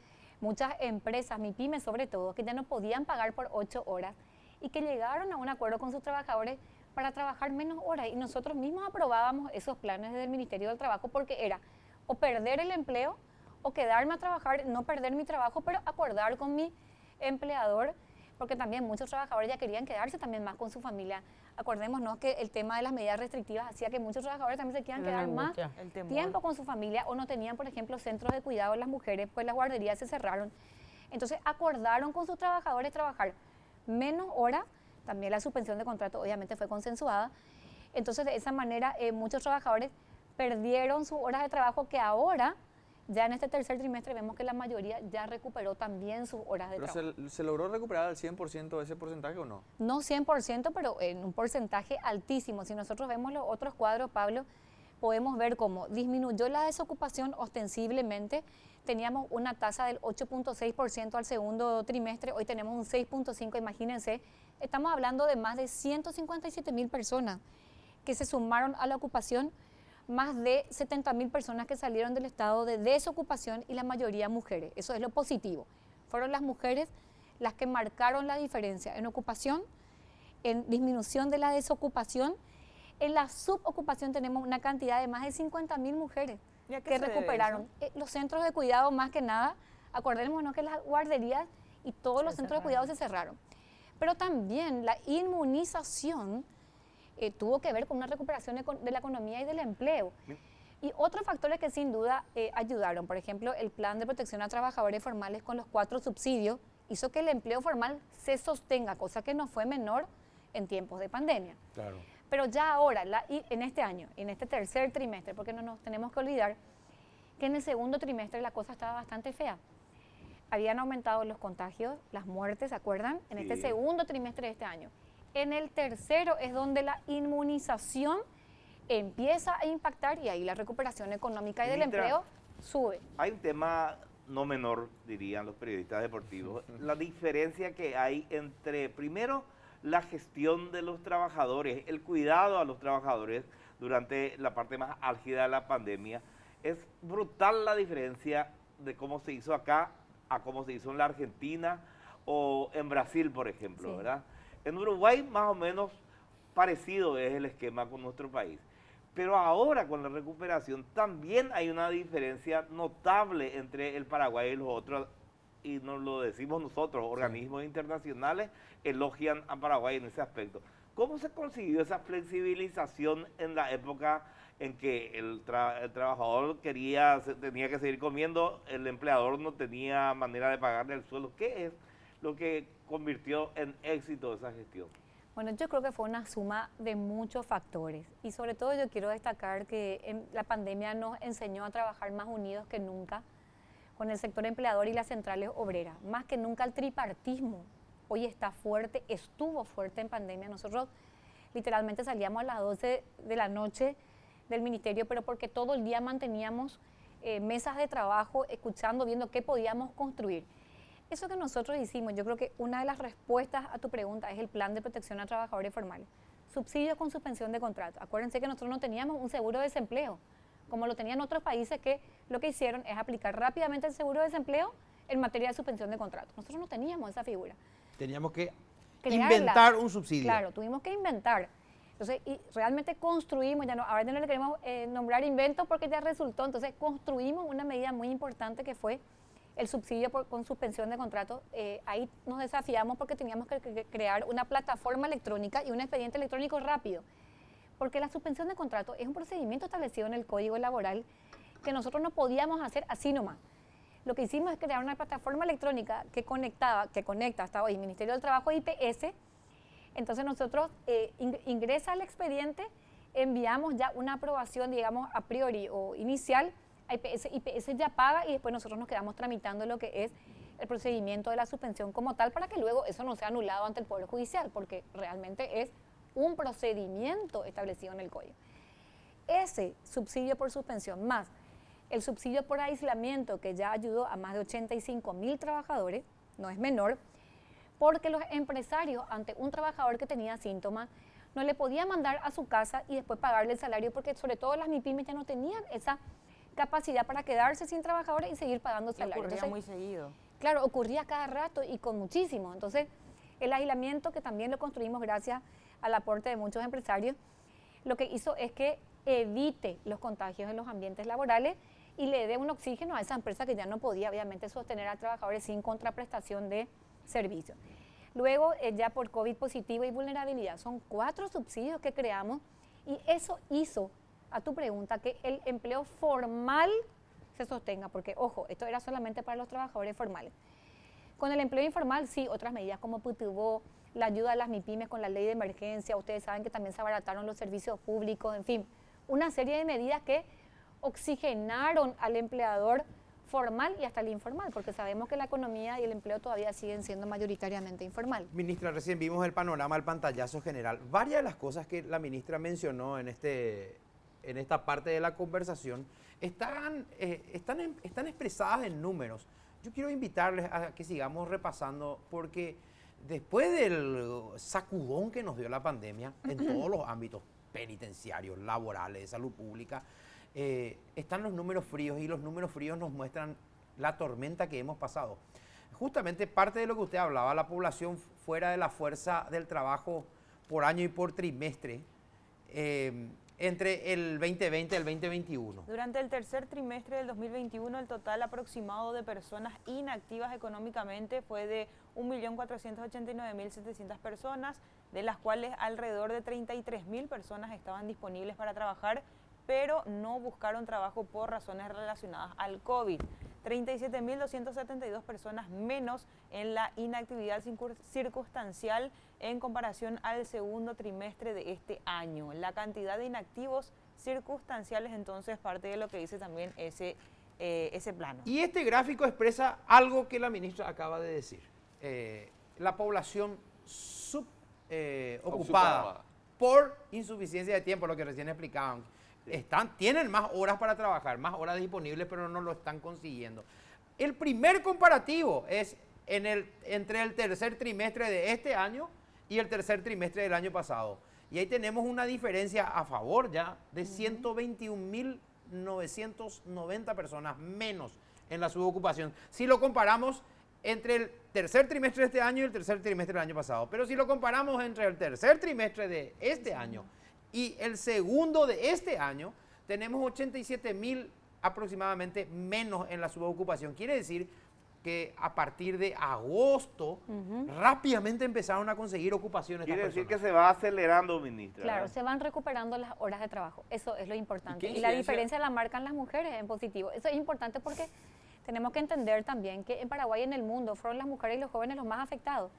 muchas empresas, MIPYME sobre todo, que ya no podían pagar por 8 horas y que llegaron a un acuerdo con sus trabajadores para trabajar menos horas. Y nosotros mismos aprobábamos esos planes del Ministerio del Trabajo porque era o perder el empleo o quedarme a trabajar, no perder mi trabajo, pero acordar con mi empleador, porque también muchos trabajadores ya querían quedarse también más con su familia. Acordémonos que el tema de las medidas restrictivas hacía que muchos trabajadores también se quieran quedar más tiempo con su familia o no tenían, por ejemplo, centros de cuidado de las mujeres, pues las guarderías se cerraron. Entonces acordaron con sus trabajadores trabajar menos horas, también la suspensión de contrato obviamente fue consensuada. Entonces de esa manera muchos trabajadores perdieron sus horas de trabajo que ahora, ya en este tercer trimestre, vemos que la mayoría ya recuperó también sus horas de trabajo. ¿Pero se logró recuperar al 100% ese porcentaje o no? No 100%, pero en un porcentaje altísimo. Si nosotros vemos los otros cuadros, Pablo, podemos ver cómo disminuyó la desocupación ostensiblemente. Teníamos una tasa del 8.6% al segundo trimestre, hoy tenemos un 6.5%, imagínense. Estamos hablando de más de 157.000 personas que se sumaron a la ocupación, más de 70.000 personas que salieron del estado de desocupación y la mayoría mujeres. Eso es lo positivo. Fueron las mujeres las que marcaron la diferencia en ocupación, en disminución de la desocupación. En la subocupación tenemos una cantidad de más de 50.000 mujeres que recuperaron. Los centros de cuidado, más que nada, acordémonos que las guarderías y todos los centros de cuidado se cerraron. Pero también la inmunización tuvo que ver con una recuperación de la economía y del empleo. Y otros factores que sin duda ayudaron, por ejemplo, el plan de protección a trabajadores formales con los 4 subsidios, hizo que el empleo formal se sostenga, cosa que no fue menor en tiempos de pandemia. Claro. Pero ya ahora, en este año, en este tercer trimestre, porque no nos tenemos que olvidar que en el segundo trimestre la cosa estaba bastante fea. Habían aumentado los contagios, las muertes, ¿se acuerdan? En este segundo trimestre de este año. En el tercero es donde la inmunización empieza a impactar y ahí la recuperación económica y del empleo sube. Hay un tema no menor, dirían los periodistas deportivos, la diferencia que hay entre, primero, la gestión de los trabajadores, el cuidado a los trabajadores durante la parte más álgida de la pandemia. Es brutal la diferencia de cómo se hizo acá a cómo se hizo en la Argentina o en Brasil, por ejemplo, ¿verdad? En Uruguay más o menos parecido es el esquema con nuestro país. Pero ahora con la recuperación también hay una diferencia notable entre el Paraguay y los otros, y nos lo decimos nosotros, organismos internacionales elogian a Paraguay en ese aspecto. ¿Cómo se consiguió esa flexibilización en la época en que el trabajador tenía que seguir comiendo, el empleador no tenía manera de pagarle el sueldo? ¿Qué es lo que convirtió en éxito esa gestión? Bueno, yo creo que fue una suma de muchos factores y sobre todo yo quiero destacar que la pandemia nos enseñó a trabajar más unidos que nunca con el sector empleador y las centrales obreras. Más que nunca el tripartismo hoy está fuerte, estuvo fuerte en pandemia. Nosotros literalmente salíamos a las 12 de la noche del ministerio, pero porque todo el día manteníamos mesas de trabajo, escuchando, viendo qué podíamos construir. Eso que nosotros hicimos, yo creo que una de las respuestas a tu pregunta es el plan de protección a trabajadores formales. Subsidios con suspensión de contrato. Acuérdense que nosotros no teníamos un seguro de desempleo, como lo tenían otros países que lo que hicieron es aplicar rápidamente el seguro de desempleo en materia de suspensión de contrato. Nosotros no teníamos esa figura. Teníamos que crearla. Inventar un subsidio. Claro, tuvimos que inventar. Entonces, y realmente construimos, ya no, ahora no le queremos nombrar invento porque ya resultó, entonces construimos una medida muy importante que fue el subsidio con suspensión de contrato. Ahí nos desafiamos porque teníamos que crear una plataforma electrónica y un expediente electrónico rápido, porque la suspensión de contrato es un procedimiento establecido en el Código Laboral que nosotros no podíamos hacer así nomás. Lo que hicimos es crear una plataforma electrónica que conecta hasta hoy Ministerio del Trabajo e IPS. Entonces nosotros ingresa el expediente, enviamos ya una aprobación, digamos, a priori o inicial a IPS, IPS ya paga y después nosotros nos quedamos tramitando lo que es el procedimiento de la suspensión como tal para que luego eso no sea anulado ante el Poder Judicial, porque realmente es un procedimiento establecido en el Código. Ese subsidio por suspensión más el subsidio por aislamiento, que ya ayudó a más de 85.000 trabajadores, no es menor, porque los empresarios, ante un trabajador que tenía síntomas, no le podían mandar a su casa y después pagarle el salario, porque sobre todo las MIPYMES ya no tenían esa capacidad para quedarse sin trabajadores y seguir pagando Y salario. ocurría Entonces, muy seguido. claro, ocurría cada rato y con muchísimo. Entonces, el aislamiento, que también lo construimos gracias al aporte de muchos empresarios, lo que hizo es que evite los contagios en los ambientes laborales y le dé un oxígeno a esa empresa que ya no podía, obviamente, sostener a trabajadores sin contraprestación de servicios. Luego, ya por COVID positivo y vulnerabilidad, son 4 subsidios que creamos y eso hizo, a tu pregunta, que el empleo formal se sostenga, porque, ojo, esto era solamente para los trabajadores formales. Con el empleo informal, sí, otras medidas como PUTUBO, la ayuda a las MIPYMES con la ley de emergencia, ustedes saben que también se abarataron los servicios públicos, en fin, una serie de medidas que oxigenaron al empleador formal y hasta el informal, porque sabemos que la economía y el empleo todavía siguen siendo mayoritariamente informal. Ministra, recién vimos el panorama, el pantallazo general. Varias de las cosas que la ministra mencionó en esta parte de la conversación están expresadas en números. Yo quiero invitarles a que sigamos repasando, porque después del sacudón que nos dio la pandemia en todos los ámbitos penitenciarios, laborales, de salud pública, están los números fríos, y los números fríos nos muestran la tormenta que hemos pasado. Justamente parte de lo que usted hablaba, la población fuera de la fuerza del trabajo por año y por trimestre, entre el 2020 y el 2021. Durante el tercer trimestre del 2021, el total aproximado de personas inactivas económicamente fue de 1.489.700 personas, de las cuales alrededor de 33.000 personas estaban disponibles para trabajar, pero no buscaron trabajo por razones relacionadas al COVID. 37.272 personas menos en la inactividad circunstancial en comparación al segundo trimestre de este año. La cantidad de inactivos circunstanciales, entonces, parte de lo que dice también ese plano. Y este gráfico expresa algo que la ministra acaba de decir. La población ocupada por insuficiencia de tiempo, lo que recién explicaban. Tienen más horas para trabajar, más horas disponibles, pero no lo están consiguiendo. El primer comparativo es entre el tercer trimestre de este año y el tercer trimestre del año pasado. Y ahí tenemos una diferencia a favor ya de 121.990 personas menos en la subocupación. Si lo comparamos entre el tercer trimestre de este año y el tercer trimestre del año pasado. Pero si lo comparamos entre el tercer trimestre de este año y el segundo de este año, tenemos 87.000 aproximadamente menos en la subocupación. Quiere decir que a partir de agosto rápidamente empezaron a conseguir ocupaciones. Quiere decir que se va acelerando, ministra. Claro, ¿verdad? se van recuperando las horas de trabajo. Eso es lo importante. ¿Y qué Y la incidencia? diferencia la marcan las mujeres en positivo. Eso es importante porque tenemos que entender también que en Paraguay y en el mundo fueron las mujeres y los jóvenes los más afectados.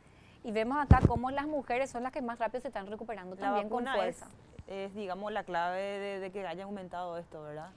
Y vemos acá cómo las mujeres son las que más rápido se están recuperando La también con vacuna fuerza. es, digamos, la clave de que haya aumentado esto, ¿verdad?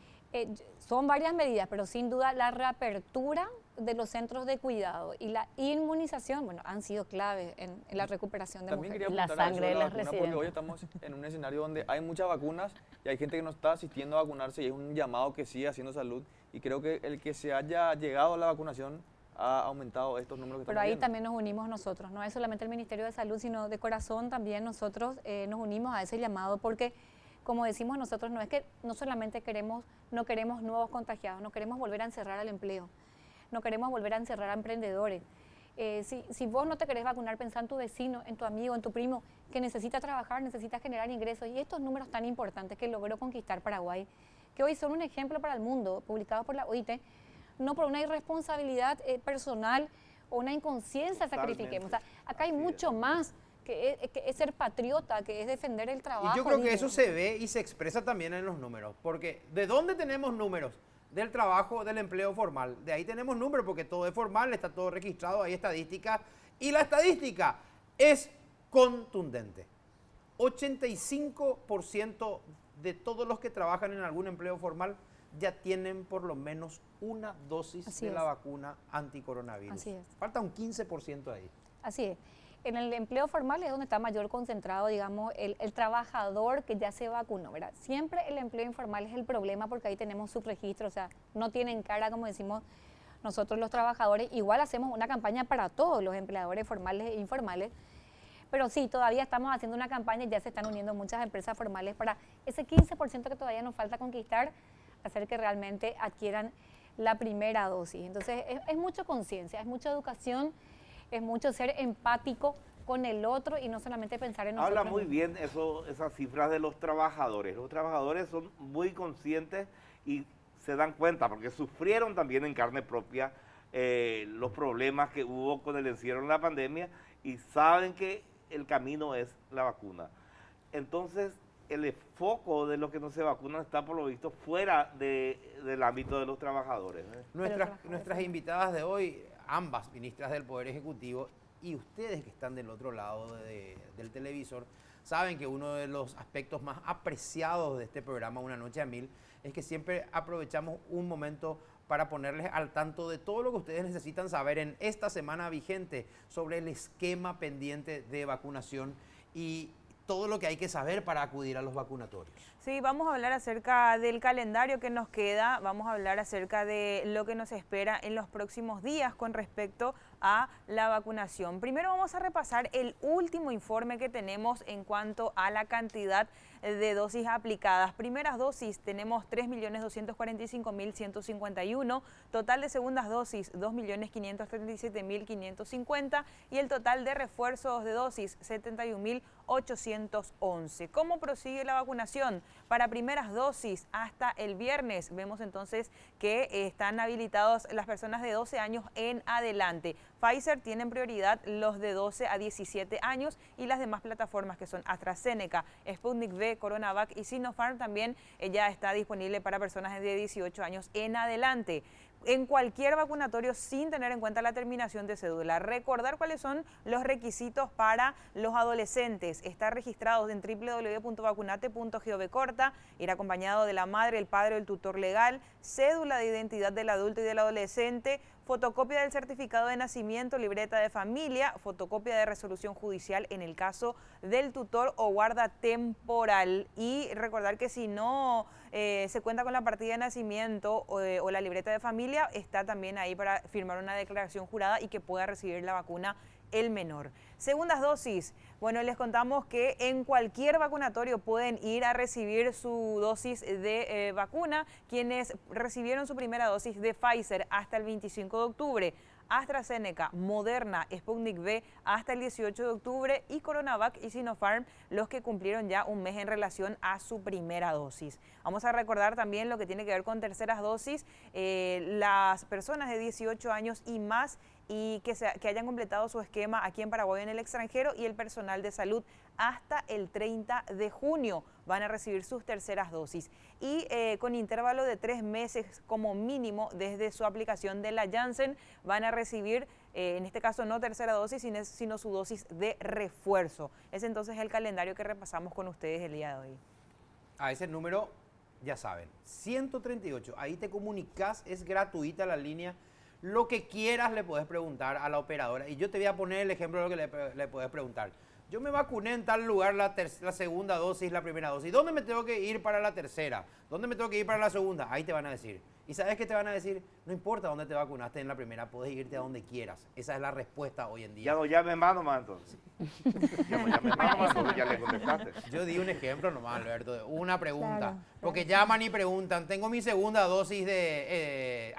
Son varias medidas, pero sin duda la reapertura de los centros de cuidado y la inmunización, bueno, han sido clave en la recuperación de También mujeres. quería La apuntar a eso sangre de de la las vacuna, porque hoy residentes. estamos en un escenario donde hay muchas vacunas y hay gente que no está asistiendo a vacunarse, y es un llamado que sigue haciendo salud, y creo que el que se haya llegado a la vacunación ha aumentado estos números que Pero estamos ahí viendo. también nos unimos nosotros, no es solamente el Ministerio de Salud, sino de corazón también nosotros nos unimos a ese llamado, porque como decimos nosotros, no es que no solamente no queremos nuevos contagiados, no queremos volver a encerrar al empleo, no queremos volver a encerrar a emprendedores. Si vos no te querés vacunar, pensá en tu vecino, en tu amigo, en tu primo, que necesita trabajar, necesita generar ingresos, y estos números tan importantes que logró conquistar Paraguay, que hoy son un ejemplo para el mundo, publicados por la OIT, no por una irresponsabilidad personal o una inconsciencia sacrifiquemos. O sea, acá hay mucho más que es ser patriota, que es defender el trabajo. Y yo creo que digno. eso se ve y se expresa también en los números, porque ¿de dónde tenemos números? Del trabajo, del empleo formal. De ahí tenemos números porque todo es formal, está todo registrado, hay estadísticas, y la estadística es contundente. 85% de todos los que trabajan en algún empleo formal ya tienen por lo menos una dosis Así de es. la vacuna anticoronavirus. Así es. Falta un 15% ahí. Así es. en el empleo formal es donde está mayor concentrado, digamos, el trabajador que ya se vacunó, ¿verdad? Siempre el empleo informal es el problema porque ahí tenemos subregistro, o sea, no tienen cara, como decimos nosotros los trabajadores. Igual hacemos una campaña para todos los empleadores formales e informales, pero sí, todavía estamos haciendo una campaña y ya se están uniendo muchas empresas formales para ese 15% que todavía nos falta conquistar, hacer que realmente adquieran la primera dosis. Entonces, es mucha conciencia, es mucha educación, es mucho ser empático con el otro y no solamente pensar en nosotros. Habla muy bien esas cifras de los trabajadores. Los trabajadores son muy conscientes y se dan cuenta, porque sufrieron también en carne propia los problemas que hubo con el encierro en la pandemia y saben que el camino es la vacuna. Entonces, el foco de los que no se vacunan está, por lo visto, fuera del ámbito de los trabajadores. Nuestras invitadas de hoy, ambas ministras del Poder Ejecutivo, y ustedes que están del otro lado del televisor, saben que uno de los aspectos más apreciados de este programa, Una Noche a Mil, es que siempre aprovechamos un momento para ponerles al tanto de todo lo que ustedes necesitan saber en esta semana vigente sobre el esquema pendiente de vacunación y todo lo que hay que saber para acudir a los vacunatorios. Sí, vamos a hablar acerca del calendario que nos queda, vamos a hablar acerca de lo que nos espera en los próximos días con respecto a la vacunación. Primero vamos a repasar el último informe que tenemos en cuanto a la cantidad de dosis aplicadas. Primeras dosis tenemos 3.245.151, total de segundas dosis 2.537.550 y el total de refuerzos de dosis 71.811. ¿Cómo prosigue la vacunación? Para primeras dosis hasta el viernes vemos entonces que están habilitados las personas de 12 años en adelante. Pfizer tienen prioridad los de 12 a 17 años y las demás plataformas que son AstraZeneca, Sputnik V, CoronaVac y Sinopharm también ya está disponible para personas de 18 años en adelante. En cualquier vacunatorio sin tener en cuenta la terminación de cédula. Recordar cuáles son los requisitos para los adolescentes. Estar registrados en www.vacunate.gov, ir acompañado de la madre, el padre o el tutor legal, cédula de identidad del adulto y del adolescente, fotocopia del certificado de nacimiento, libreta de familia, fotocopia de resolución judicial en el caso del tutor o guarda temporal. Y recordar que si no se cuenta con la partida de nacimiento o la libreta de familia, está también ahí para firmar una declaración jurada y que pueda recibir la vacuna el menor. Segundas dosis. Bueno, les contamos que en cualquier vacunatorio pueden ir a recibir su dosis de vacuna. Quienes recibieron su primera dosis de Pfizer hasta el 25 de octubre, AstraZeneca, Moderna, Sputnik V hasta el 18 de octubre y CoronaVac y Sinopharm los que cumplieron ya un mes en relación a su primera dosis. Vamos a recordar también lo que tiene que ver con terceras dosis, las personas de 18 años y más y que hayan completado su esquema aquí en Paraguay o en el extranjero y el personal de salud hasta el 30 de junio van a recibir sus terceras dosis y con intervalo de 3 meses como mínimo desde su aplicación de la Janssen van a recibir en este caso no tercera dosis sino su dosis de refuerzo. Es entonces el calendario que repasamos con ustedes el día de hoy. A ese número ya saben, 138, ahí te comunicas, es gratuita la línea. Lo que quieras le puedes preguntar a la operadora. Y yo te voy a poner el ejemplo de lo que le puedes preguntar. Yo me vacuné en tal lugar la segunda dosis, la primera dosis. ¿Dónde me tengo que ir para la tercera? ¿Dónde me tengo que ir para la segunda? Ahí te van a decir. ¿Y sabes qué te van a decir? No importa dónde te vacunaste en la primera, puedes irte a donde quieras. Esa es la respuesta hoy en día. Ya no llames más nomás entonces. Ya no llames más nomás, entonces ya le contestaste. Yo di un ejemplo nomás, Alberto, de una pregunta. Claro, Porque llaman y preguntan, tengo mi segunda dosis de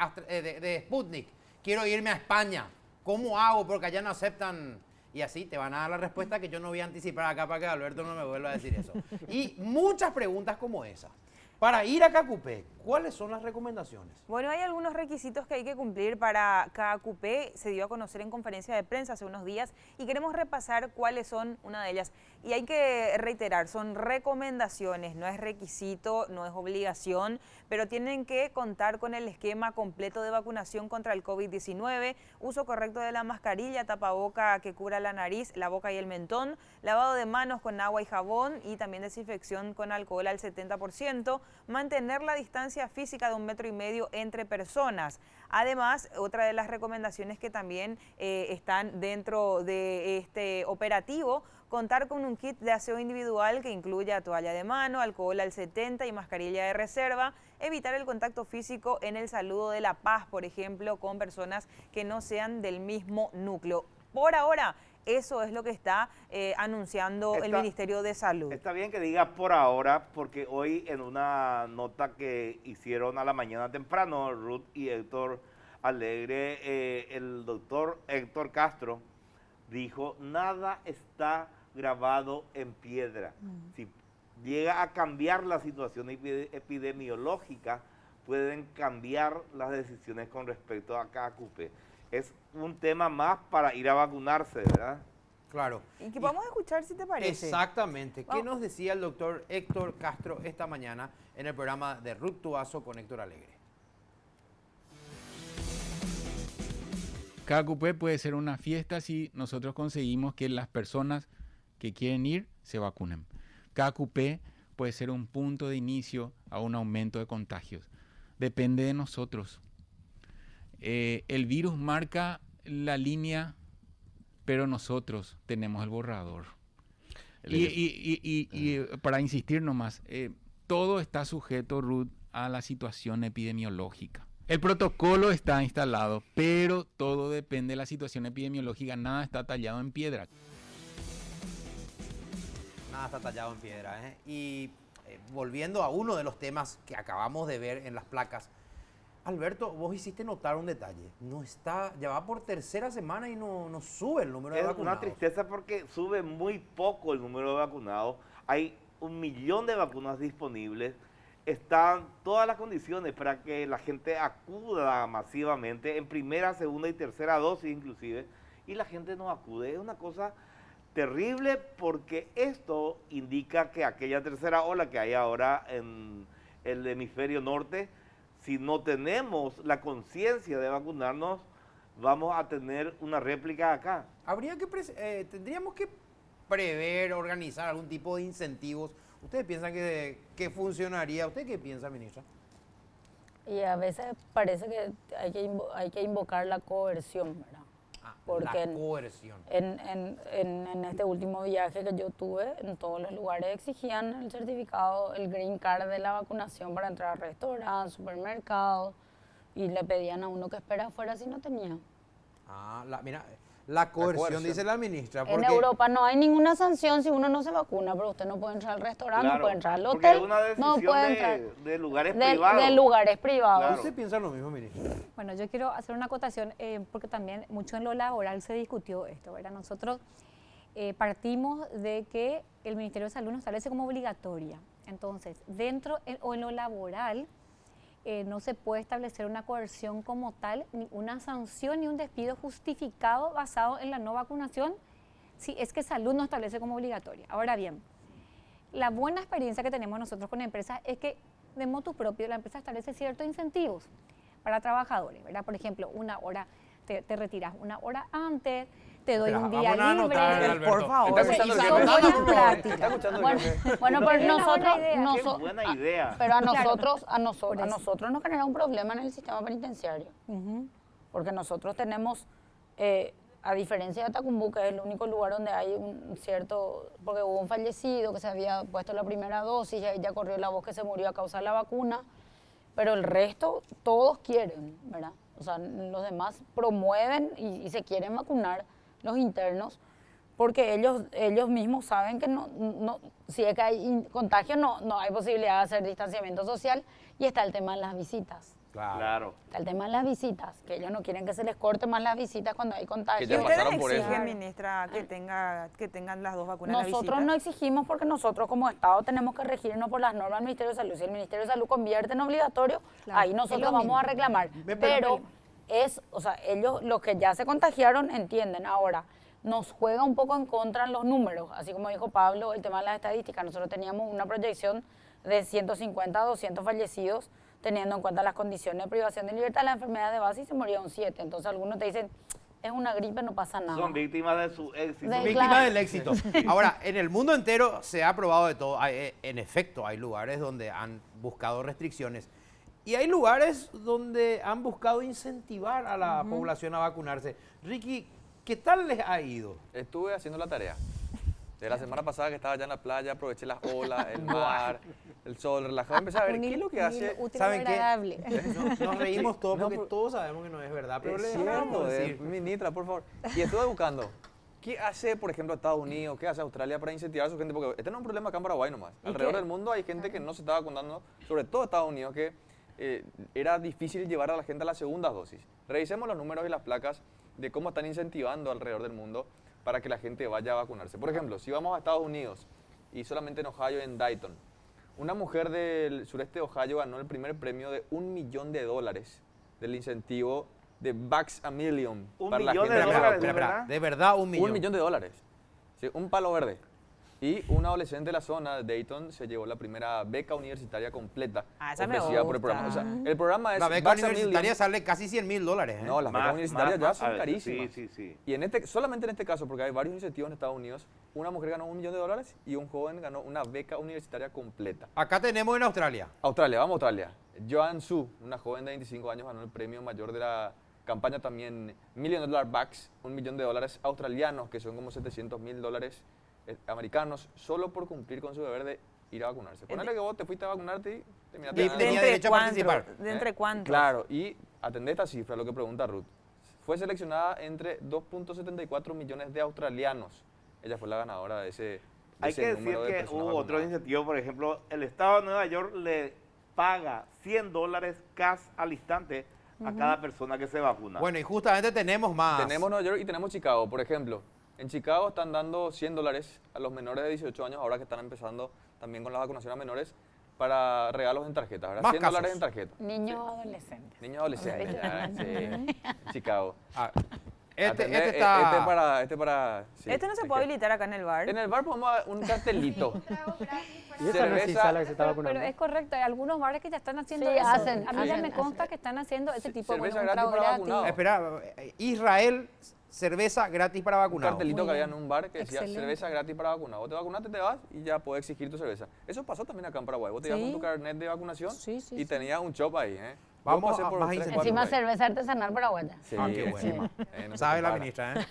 Sputnik. Quiero irme a España. ¿Cómo hago? Porque allá no aceptan. Y así te van a dar la respuesta que yo no voy a anticipar acá para que Alberto no me vuelva a decir eso. Y muchas preguntas como esa. Para ir a Cacupé, ¿cuáles son las recomendaciones? Bueno, hay algunos requisitos que hay que cumplir para Cacupé. Se dio a conocer en conferencia de prensa hace unos días y queremos repasar cuáles son una de ellas. Y hay que reiterar, son recomendaciones, no es requisito, no es obligación, pero tienen que contar con el esquema completo de vacunación contra el COVID-19, uso correcto de la mascarilla, tapaboca que cubra la nariz, la boca y el mentón, lavado de manos con agua y jabón y también desinfección con alcohol al 70%, mantener la distancia física de 1,5 metros entre personas. Además, otra de las recomendaciones que también están dentro de este operativo, contar con un kit de aseo individual que incluya toalla de mano, alcohol al 70% y mascarilla de reserva, evitar el contacto físico en el saludo de la paz, por ejemplo, con personas que no sean del mismo núcleo. Por ahora, eso es lo que está anunciando el Ministerio de Salud. Está bien que diga por ahora, porque hoy en una nota que hicieron a la mañana temprano, Ruth y Héctor Alegre, el doctor Héctor Castro dijo, nada está grabado en piedra. Si llega a cambiar la situación epidemiológica, pueden cambiar las decisiones con respecto a KQP. Es un tema más para ir a vacunarse, ¿verdad? Claro. Y que vamos a escuchar si te parece. Exactamente. ¿Qué nos decía el doctor Héctor Castro esta mañana en el programa de Ruth Tuazo con Héctor Alegre? KQP puede ser una fiesta si nosotros conseguimos que las personas que quieren ir se vacunen. KQP puede ser un punto de inicio a un aumento de contagios. Depende de nosotros. El virus marca la línea, pero nosotros tenemos el borrador. Y para insistir nomás, todo está sujeto, Ruth, a la situación epidemiológica. El protocolo está instalado, pero todo depende de la situación epidemiológica. Nada está tallado en piedra. Nada está tallado en piedra, ¿eh? Y volviendo a uno de los temas que acabamos de ver en las placas, Alberto, vos hiciste notar un detalle. No está, ya va por tercera semana y no sube el número de vacunados. Es una tristeza porque sube muy poco el número de vacunados. Hay 1 millón de vacunas disponibles. Están todas las condiciones para que la gente acuda masivamente en primera, segunda y tercera dosis inclusive, y la gente no acude. Es una cosa terrible porque esto indica que aquella tercera ola que hay ahora en el hemisferio norte, si no tenemos la conciencia de vacunarnos, vamos a tener una réplica acá. Tendríamos que prever, organizar algún tipo de incentivos. ¿Ustedes piensan que funcionaría? ¿Usted qué piensa, ministra? Y a veces parece que hay que invocar la coerción, ¿verdad? Porque la coerción. En este último viaje que yo tuve, en todos los lugares exigían el certificado, el green card de la vacunación para entrar a restaurantes, supermercados, y le pedían a uno que espera afuera si no tenía. Mira, la coerción, dice la ministra. En Europa no hay ninguna sanción si uno no se vacuna, pero usted no puede entrar al restaurante, Claro, no puede entrar al porque hotel, es una decisión no puede entrar de lugares privados. de lugares privados. Claro. ¿Usted piensa lo mismo, ministra? Bueno, yo quiero hacer una acotación porque también mucho en lo laboral se discutió esto, ¿verdad? Nosotros partimos de que el Ministerio de Salud nos establece como obligatoria. Entonces, dentro o en lo laboral no se puede establecer una coerción como tal, ni una sanción ni un despido justificado basado en la no vacunación, si es que salud no establece como obligatoria. Ahora bien, la buena experiencia que tenemos nosotros con empresas es que de motu propio la empresa establece ciertos incentivos para trabajadores, ¿verdad? Por ejemplo, una hora, te retiras una hora antes, te doy un día libre. Por favor. ¿Está escuchando el jefe? ¿Está escuchando el jefe? Bueno, pero Qué buena idea. pero a nosotros nos genera un problema en el sistema penitenciario. Porque nosotros tenemos, a diferencia de Tacumbú, que es el único lugar donde hay un cierto, porque hubo un fallecido que se había puesto la primera dosis y ahí ya corrió la voz que se murió a causa de la vacuna, pero el resto todos quieren, ¿verdad? O sea, los demás promueven y se quieren vacunar, los internos, porque ellos mismos saben que si es que hay contagio no hay posibilidad de hacer distanciamiento social, y está el tema de las visitas. Claro. Está el tema de las visitas, que ellos no quieren que se les corte más las visitas cuando hay contagio. Que ya pasaron por eso. ¿Ustedes exigen, ministra, que tengan las dos vacunas en las Nosotros visitas? no exigimos porque nosotros como Estado tenemos que regirnos por las normas del Ministerio de Salud. Si el Ministerio de Salud convierte en obligatorio, Claro, ahí es nosotros lo vamos mismo. a reclamar. Pero o sea, ellos, los que ya se contagiaron, entienden. Ahora, nos juega un poco en contra en los números, así como dijo Pablo, el tema de las estadísticas. Nosotros teníamos una proyección de 150 a 200 fallecidos, teniendo en cuenta las condiciones de privación de libertad, la enfermedad de base y se moría un 7. Entonces algunos te dicen, es una gripe, no pasa nada. Son víctimas de su éxito. Víctimas del éxito. Ahora, en el mundo entero se ha probado de todo. En efecto, hay lugares donde han buscado restricciones y hay lugares donde han buscado incentivar a la población a vacunarse. Ricky, ¿qué tal les ha ido? Estuve haciendo la tarea. De la semana pasada que estaba allá en la playa, aproveché las olas, el mar, el sol, relajado. Empecé a ver qué es lo que hace. ¿Saben qué? agradable. Nos reímos todos No, porque pero- todos sabemos que no es verdad, pero Es le cierto, dejamos decir. ministra, por favor. Y estuve buscando, ¿qué hace, por ejemplo, Estados Unidos, qué hace Australia para incentivar a su gente? Porque este no es un problema acá en Paraguay nomás. Alrededor del mundo hay gente que no se está vacunando, sobre todo Estados Unidos, que era difícil llevar a la gente a las segundas dosis. Revisemos los números y las placas de cómo están incentivando alrededor del mundo para que la gente vaya a vacunarse. Por ejemplo, si vamos a Estados Unidos y solamente en Ohio, en Dayton, una mujer del sureste de Ohio ganó el primer premio de $1 millón del incentivo de Vax a Million. $1 para la millón gente de que se dólares, vacuna. ¿verdad? De verdad, $1 millón. $1 millón. Sí, un palo verde. Y un adolescente de la zona de Dayton se llevó la primera beca universitaria completa Ah, esa me ofrecida por el programa. O sea, el programa es La beca Vax a universitaria Million. sale casi $100.000. ¿eh? No, las becas universitarias ya son a ver, carísimas. Sí. Y solamente en este caso, porque hay varios incentivos en Estados Unidos, una mujer ganó $1 millón y un joven ganó una beca universitaria completa. Acá tenemos en Australia. Australia, vamos a Australia. Joan Su, una joven de 25 años, ganó el premio mayor de la campaña también $1 million Vax, $1 millón australianos, que son como $700.000 americanos, solo por cumplir con su deber de ir a vacunarse. Ponele que vos te fuiste a vacunarte y terminaste Y ganando. tenía ¿De derecho a cuánto? participar. ¿De entre cuántos? Claro, y atendé esta cifra, lo que pregunta Ruth. Fue seleccionada entre 2.74 millones de australianos. Ella fue la ganadora de ese Hay que decir número de que personas hubo otros vacunadas. incentivos, por ejemplo, el Estado de Nueva York le paga $100 cash al instante a cada persona que se vacuna. Bueno, y justamente tenemos más. Tenemos Nueva York y tenemos Chicago, por ejemplo. En Chicago están dando $100 a los menores de 18 años, ahora que están empezando también con la vacunación a menores, para regalos en tarjetas, ¿verdad? Más $100 casos. en tarjeta. Niños adolescentes. Niños adolescentes, ya, sí, en Chicago. Ah, Atendé, este está... sí, Este no se es puede que- habilitar acá en el bar. En el bar ponemos un cartelito. Y esa no es Cerveza- Sala que se está Pero vacunando. es correcto, hay algunos bares que ya están haciendo Sí, eso. hacen, A mí ya hacen, me consta hacen. que están haciendo ese tipo de cerveza un gratis trago para gratis. vacunados. Espera, Israel, cerveza gratis para Un vacunados. cartelito Muy que había bien. en un bar que decía Excelente. cerveza gratis para vacunados. Vos te vacunaste, te vas y ya podés exigir tu cerveza. Eso pasó también acá en Paraguay. Vos te ibas con Sí. tu carnet de vacunación Sí, sí, y sí. tenías un shop ahí. Vamos Yo pasé a por más 3, incentivos. 4 Encima países. cerveza artesanal paraguaya. Sí, Ah, qué encima. bueno. No se Sabe la compara. ministra, ¿eh?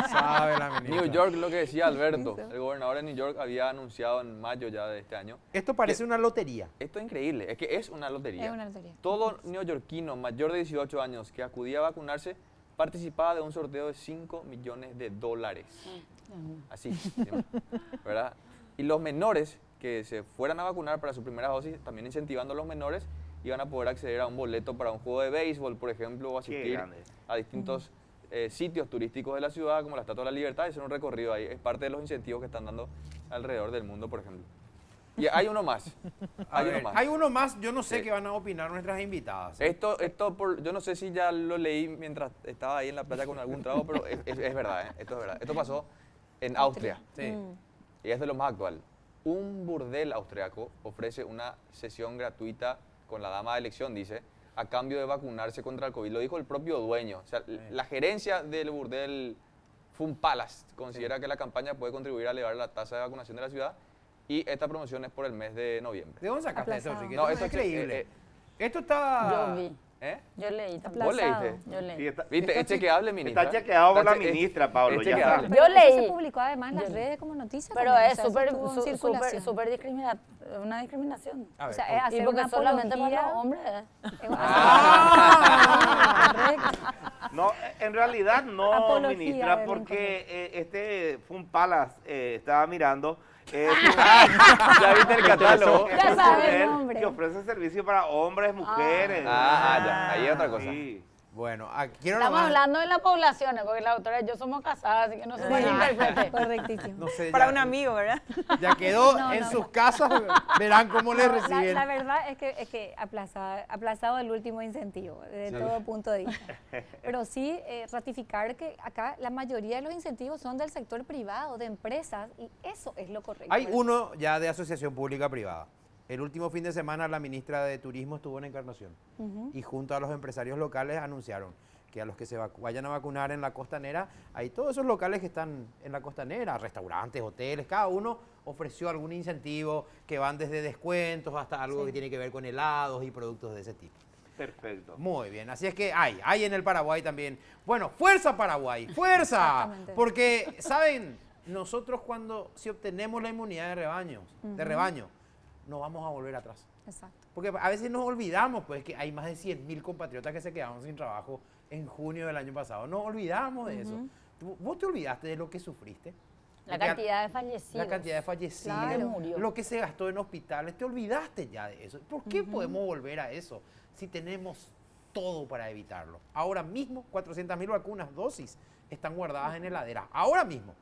Sabe la ministra. New York, lo que decía Alberto, el gobernador de New York había anunciado en mayo ya de este año. Esto parece una lotería. Esto es increíble, es que es una lotería. Es una lotería. Todo neoyorquino mayor de 18 años que acudía a vacunarse participaba de un sorteo de $5 millones. Así, ¿sí? ¿Verdad? Y los menores que se fueran a vacunar para su primera dosis, también incentivando a los menores, iban a poder acceder a un boleto para un juego de béisbol, por ejemplo, o asistir grande. a distintos sitios turísticos de la ciudad, como la Estatua de la Libertad, y hacer un recorrido ahí. Es parte de los incentivos que están dando alrededor del mundo, por ejemplo. Y hay uno más. A Hay ver, uno más. hay uno más, yo no sé Sí. qué van a opinar nuestras invitadas. Yo no sé si ya lo leí mientras estaba ahí en la playa con algún trago, pero es verdad, esto es verdad. Esto pasó en Austria Sí. y es de lo más actual. Un burdel austriaco ofrece una sesión gratuita con la dama de elección, dice, a cambio de vacunarse contra el COVID. Lo dijo el propio dueño. O sea, la gerencia del burdel Fun Palace considera que la campaña puede contribuir a elevar la tasa de vacunación de la ciudad y esta promoción es por el mes de noviembre. ¿De dónde sacaste eso? Aplazado. Ricky? No, Esto es esto es- increíble. Esto está... Yo vi, ¿Eh? yo leí también. ¿Vos Aplazado. leíste? Yo leí. Sí, está, ¿Viste? Es chequeable, ministra. está chequeado por la Está che- ministra, Pablo. es Ya chequeable. está. Yo Eso leí. se publicó además en las redes como noticia. Pero también, es o sea, súper, eso estuvo en circulación. súper una discriminación. A O ver, sea, ¿por- es Y hacer porque una solamente para apología. los hombres. No, en realidad no, Apología ministra, del porque este Fun Palace estaba mirando. Ya viste el catálogo. Es Ya un sabe el hotel nombre. que ofrece servicio para hombres, mujeres. ya. Ahí es otra cosa. Sí. Bueno, quiero Estamos nomás- hablando de las poblaciones, porque la doctora y yo somos casadas, así que no se malinterprete. Correctísimo. no sé, Para ya- un amigo, ¿verdad? Ya quedó No, en no, sus no. casas, verán cómo les reciben. La verdad es que aplazado el último incentivo, desde todo punto de vista. Pero sí ratificar que acá la mayoría de los incentivos son del sector privado, de empresas, y eso es lo correcto. Hay ¿verdad? uno ya de asociación pública-privada. El último fin de semana la ministra de Turismo estuvo en Encarnación y junto a los empresarios locales anunciaron que a los que se vayan a vacunar en la costanera, hay todos esos locales que están en la costanera, restaurantes, hoteles, cada uno ofreció algún incentivo que van desde descuentos hasta algo que tiene que ver con helados y productos de ese tipo. Perfecto. Muy bien, así es que hay en el Paraguay también. Bueno, fuerza Paraguay, fuerza. Exactamente. Porque, ¿saben? Nosotros si obtenemos la inmunidad de rebaño, no vamos a volver atrás. Exacto. Porque a veces nos olvidamos, pues, que hay más de 100.000 compatriotas que se quedaron sin trabajo en junio del año pasado. Nos olvidamos de eso. ¿Vos te olvidaste de lo que sufriste? La Porque cantidad de fallecidos. La cantidad de fallecidos, Claro. Murió. lo que se gastó en hospitales, te olvidaste ya de eso. ¿Por qué podemos volver a eso si tenemos todo para evitarlo? Ahora mismo, 400.000 vacunas, dosis, están guardadas en heladera. Ahora mismo.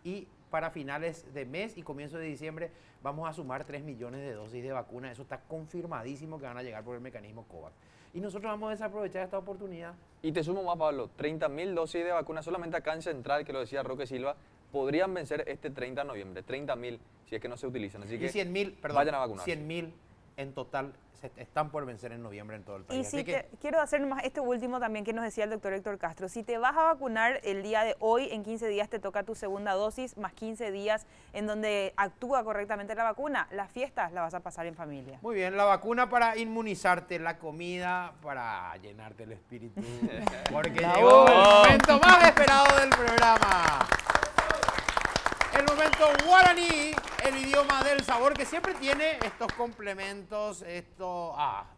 Y para finales de mes y comienzo de diciembre vamos a sumar 3 millones de dosis de vacuna. Eso está confirmadísimo que van a llegar por el mecanismo COVAX. Y nosotros vamos a desaprovechar esta oportunidad. Y te sumo más, Pablo, 30.000 dosis de vacuna solamente acá en Central, que lo decía Roque Silva, podrían vencer este 30 de noviembre. 30.000 si es que no se utilizan. Así Y que 100.000, perdón, vayan a vacunarse. 100.000 en total están por vencer en noviembre en todo el país. Y si Así que, quiero hacer más este último también que nos decía el doctor Héctor Castro. Si te vas a vacunar el día de hoy, en 15 días te toca tu segunda dosis, más 15 días en donde actúa correctamente la vacuna. Las fiestas las vas a pasar en familia. muy bien, la vacuna para inmunizarte, la comida para llenarte el espíritu. Porque llegó el momento más esperado del programa. El momento guaraní, el idioma del sabor, que siempre tiene estos complementos,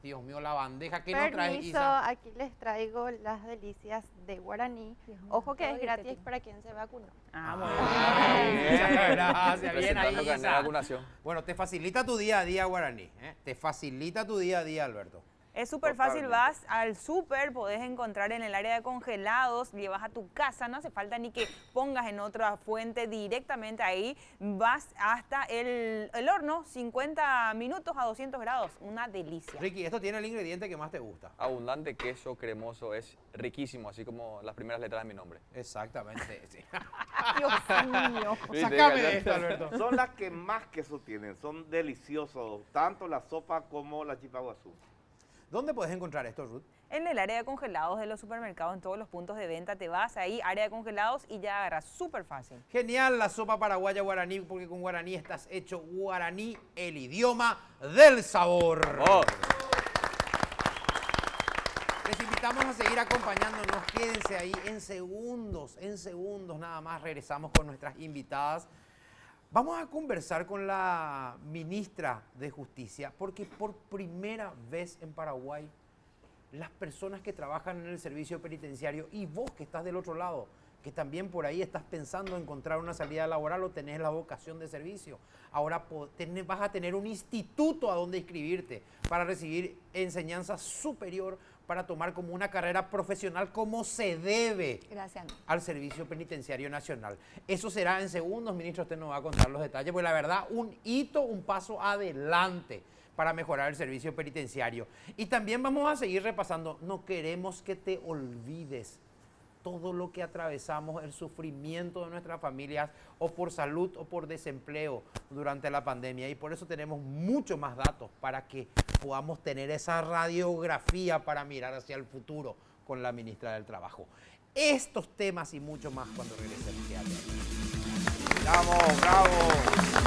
Dios mío, la bandeja que no trae Permiso, Isa. aquí les traigo las delicias de guaraní. Ojo que todo es gratis dietético. para quien se vacunó. Muchas gracias, bien ahí, Presentando carnet de Isa. vacunación. Bueno, te facilita tu día a día, guaraní. Te facilita tu día a día, Alberto. Es súper fácil, Totalmente. vas al súper, podés encontrar en el área de congelados, llevas a tu casa, no hace falta ni que pongas en otra fuente, directamente ahí, vas hasta el horno, 50 minutos a 200 grados, una delicia. Ricky, esto tiene el ingrediente que más te gusta. Abundante queso cremoso, es riquísimo, así como las primeras letras de mi nombre. Exactamente, sí. Dios mío. ¿Viste? Sácame de esto, Alberto. Son las que más queso tienen, son deliciosos, tanto la sopa como la chipaguazú. ¿Dónde puedes encontrar esto, Ruth? En el área de congelados de los supermercados, en todos los puntos de venta, te vas ahí, área de congelados, y ya agarras súper fácil. Genial la sopa paraguaya guaraní, porque con guaraní estás hecho guaraní, el idioma del sabor. ¡Oh! Les invitamos a seguir acompañándonos, quédense ahí en segundos nada más regresamos con nuestras invitadas. Vamos a conversar con la ministra de Justicia, porque por primera vez en Paraguay, las personas que trabajan en el servicio penitenciario y vos que estás del otro lado, que también por ahí estás pensando en encontrar una salida laboral o tenés la vocación de servicio, ahora vas a tener un instituto a donde inscribirte para recibir enseñanza superior, para tomar como una carrera profesional como se debe Gracias. al Servicio Penitenciario Nacional. Eso será en segundos, ministro, usted nos va a contar los detalles, porque la verdad, un hito, un paso adelante para mejorar el servicio penitenciario. Y también vamos a seguir repasando, no queremos que te olvides todo lo que atravesamos, el sufrimiento de nuestras familias, o por salud o por desempleo durante la pandemia. Y por eso tenemos mucho más datos para que podamos tener esa radiografía para mirar hacia el futuro con la ministra del Trabajo. Estos temas y mucho más cuando regresemos. ¡Bravo, bravo!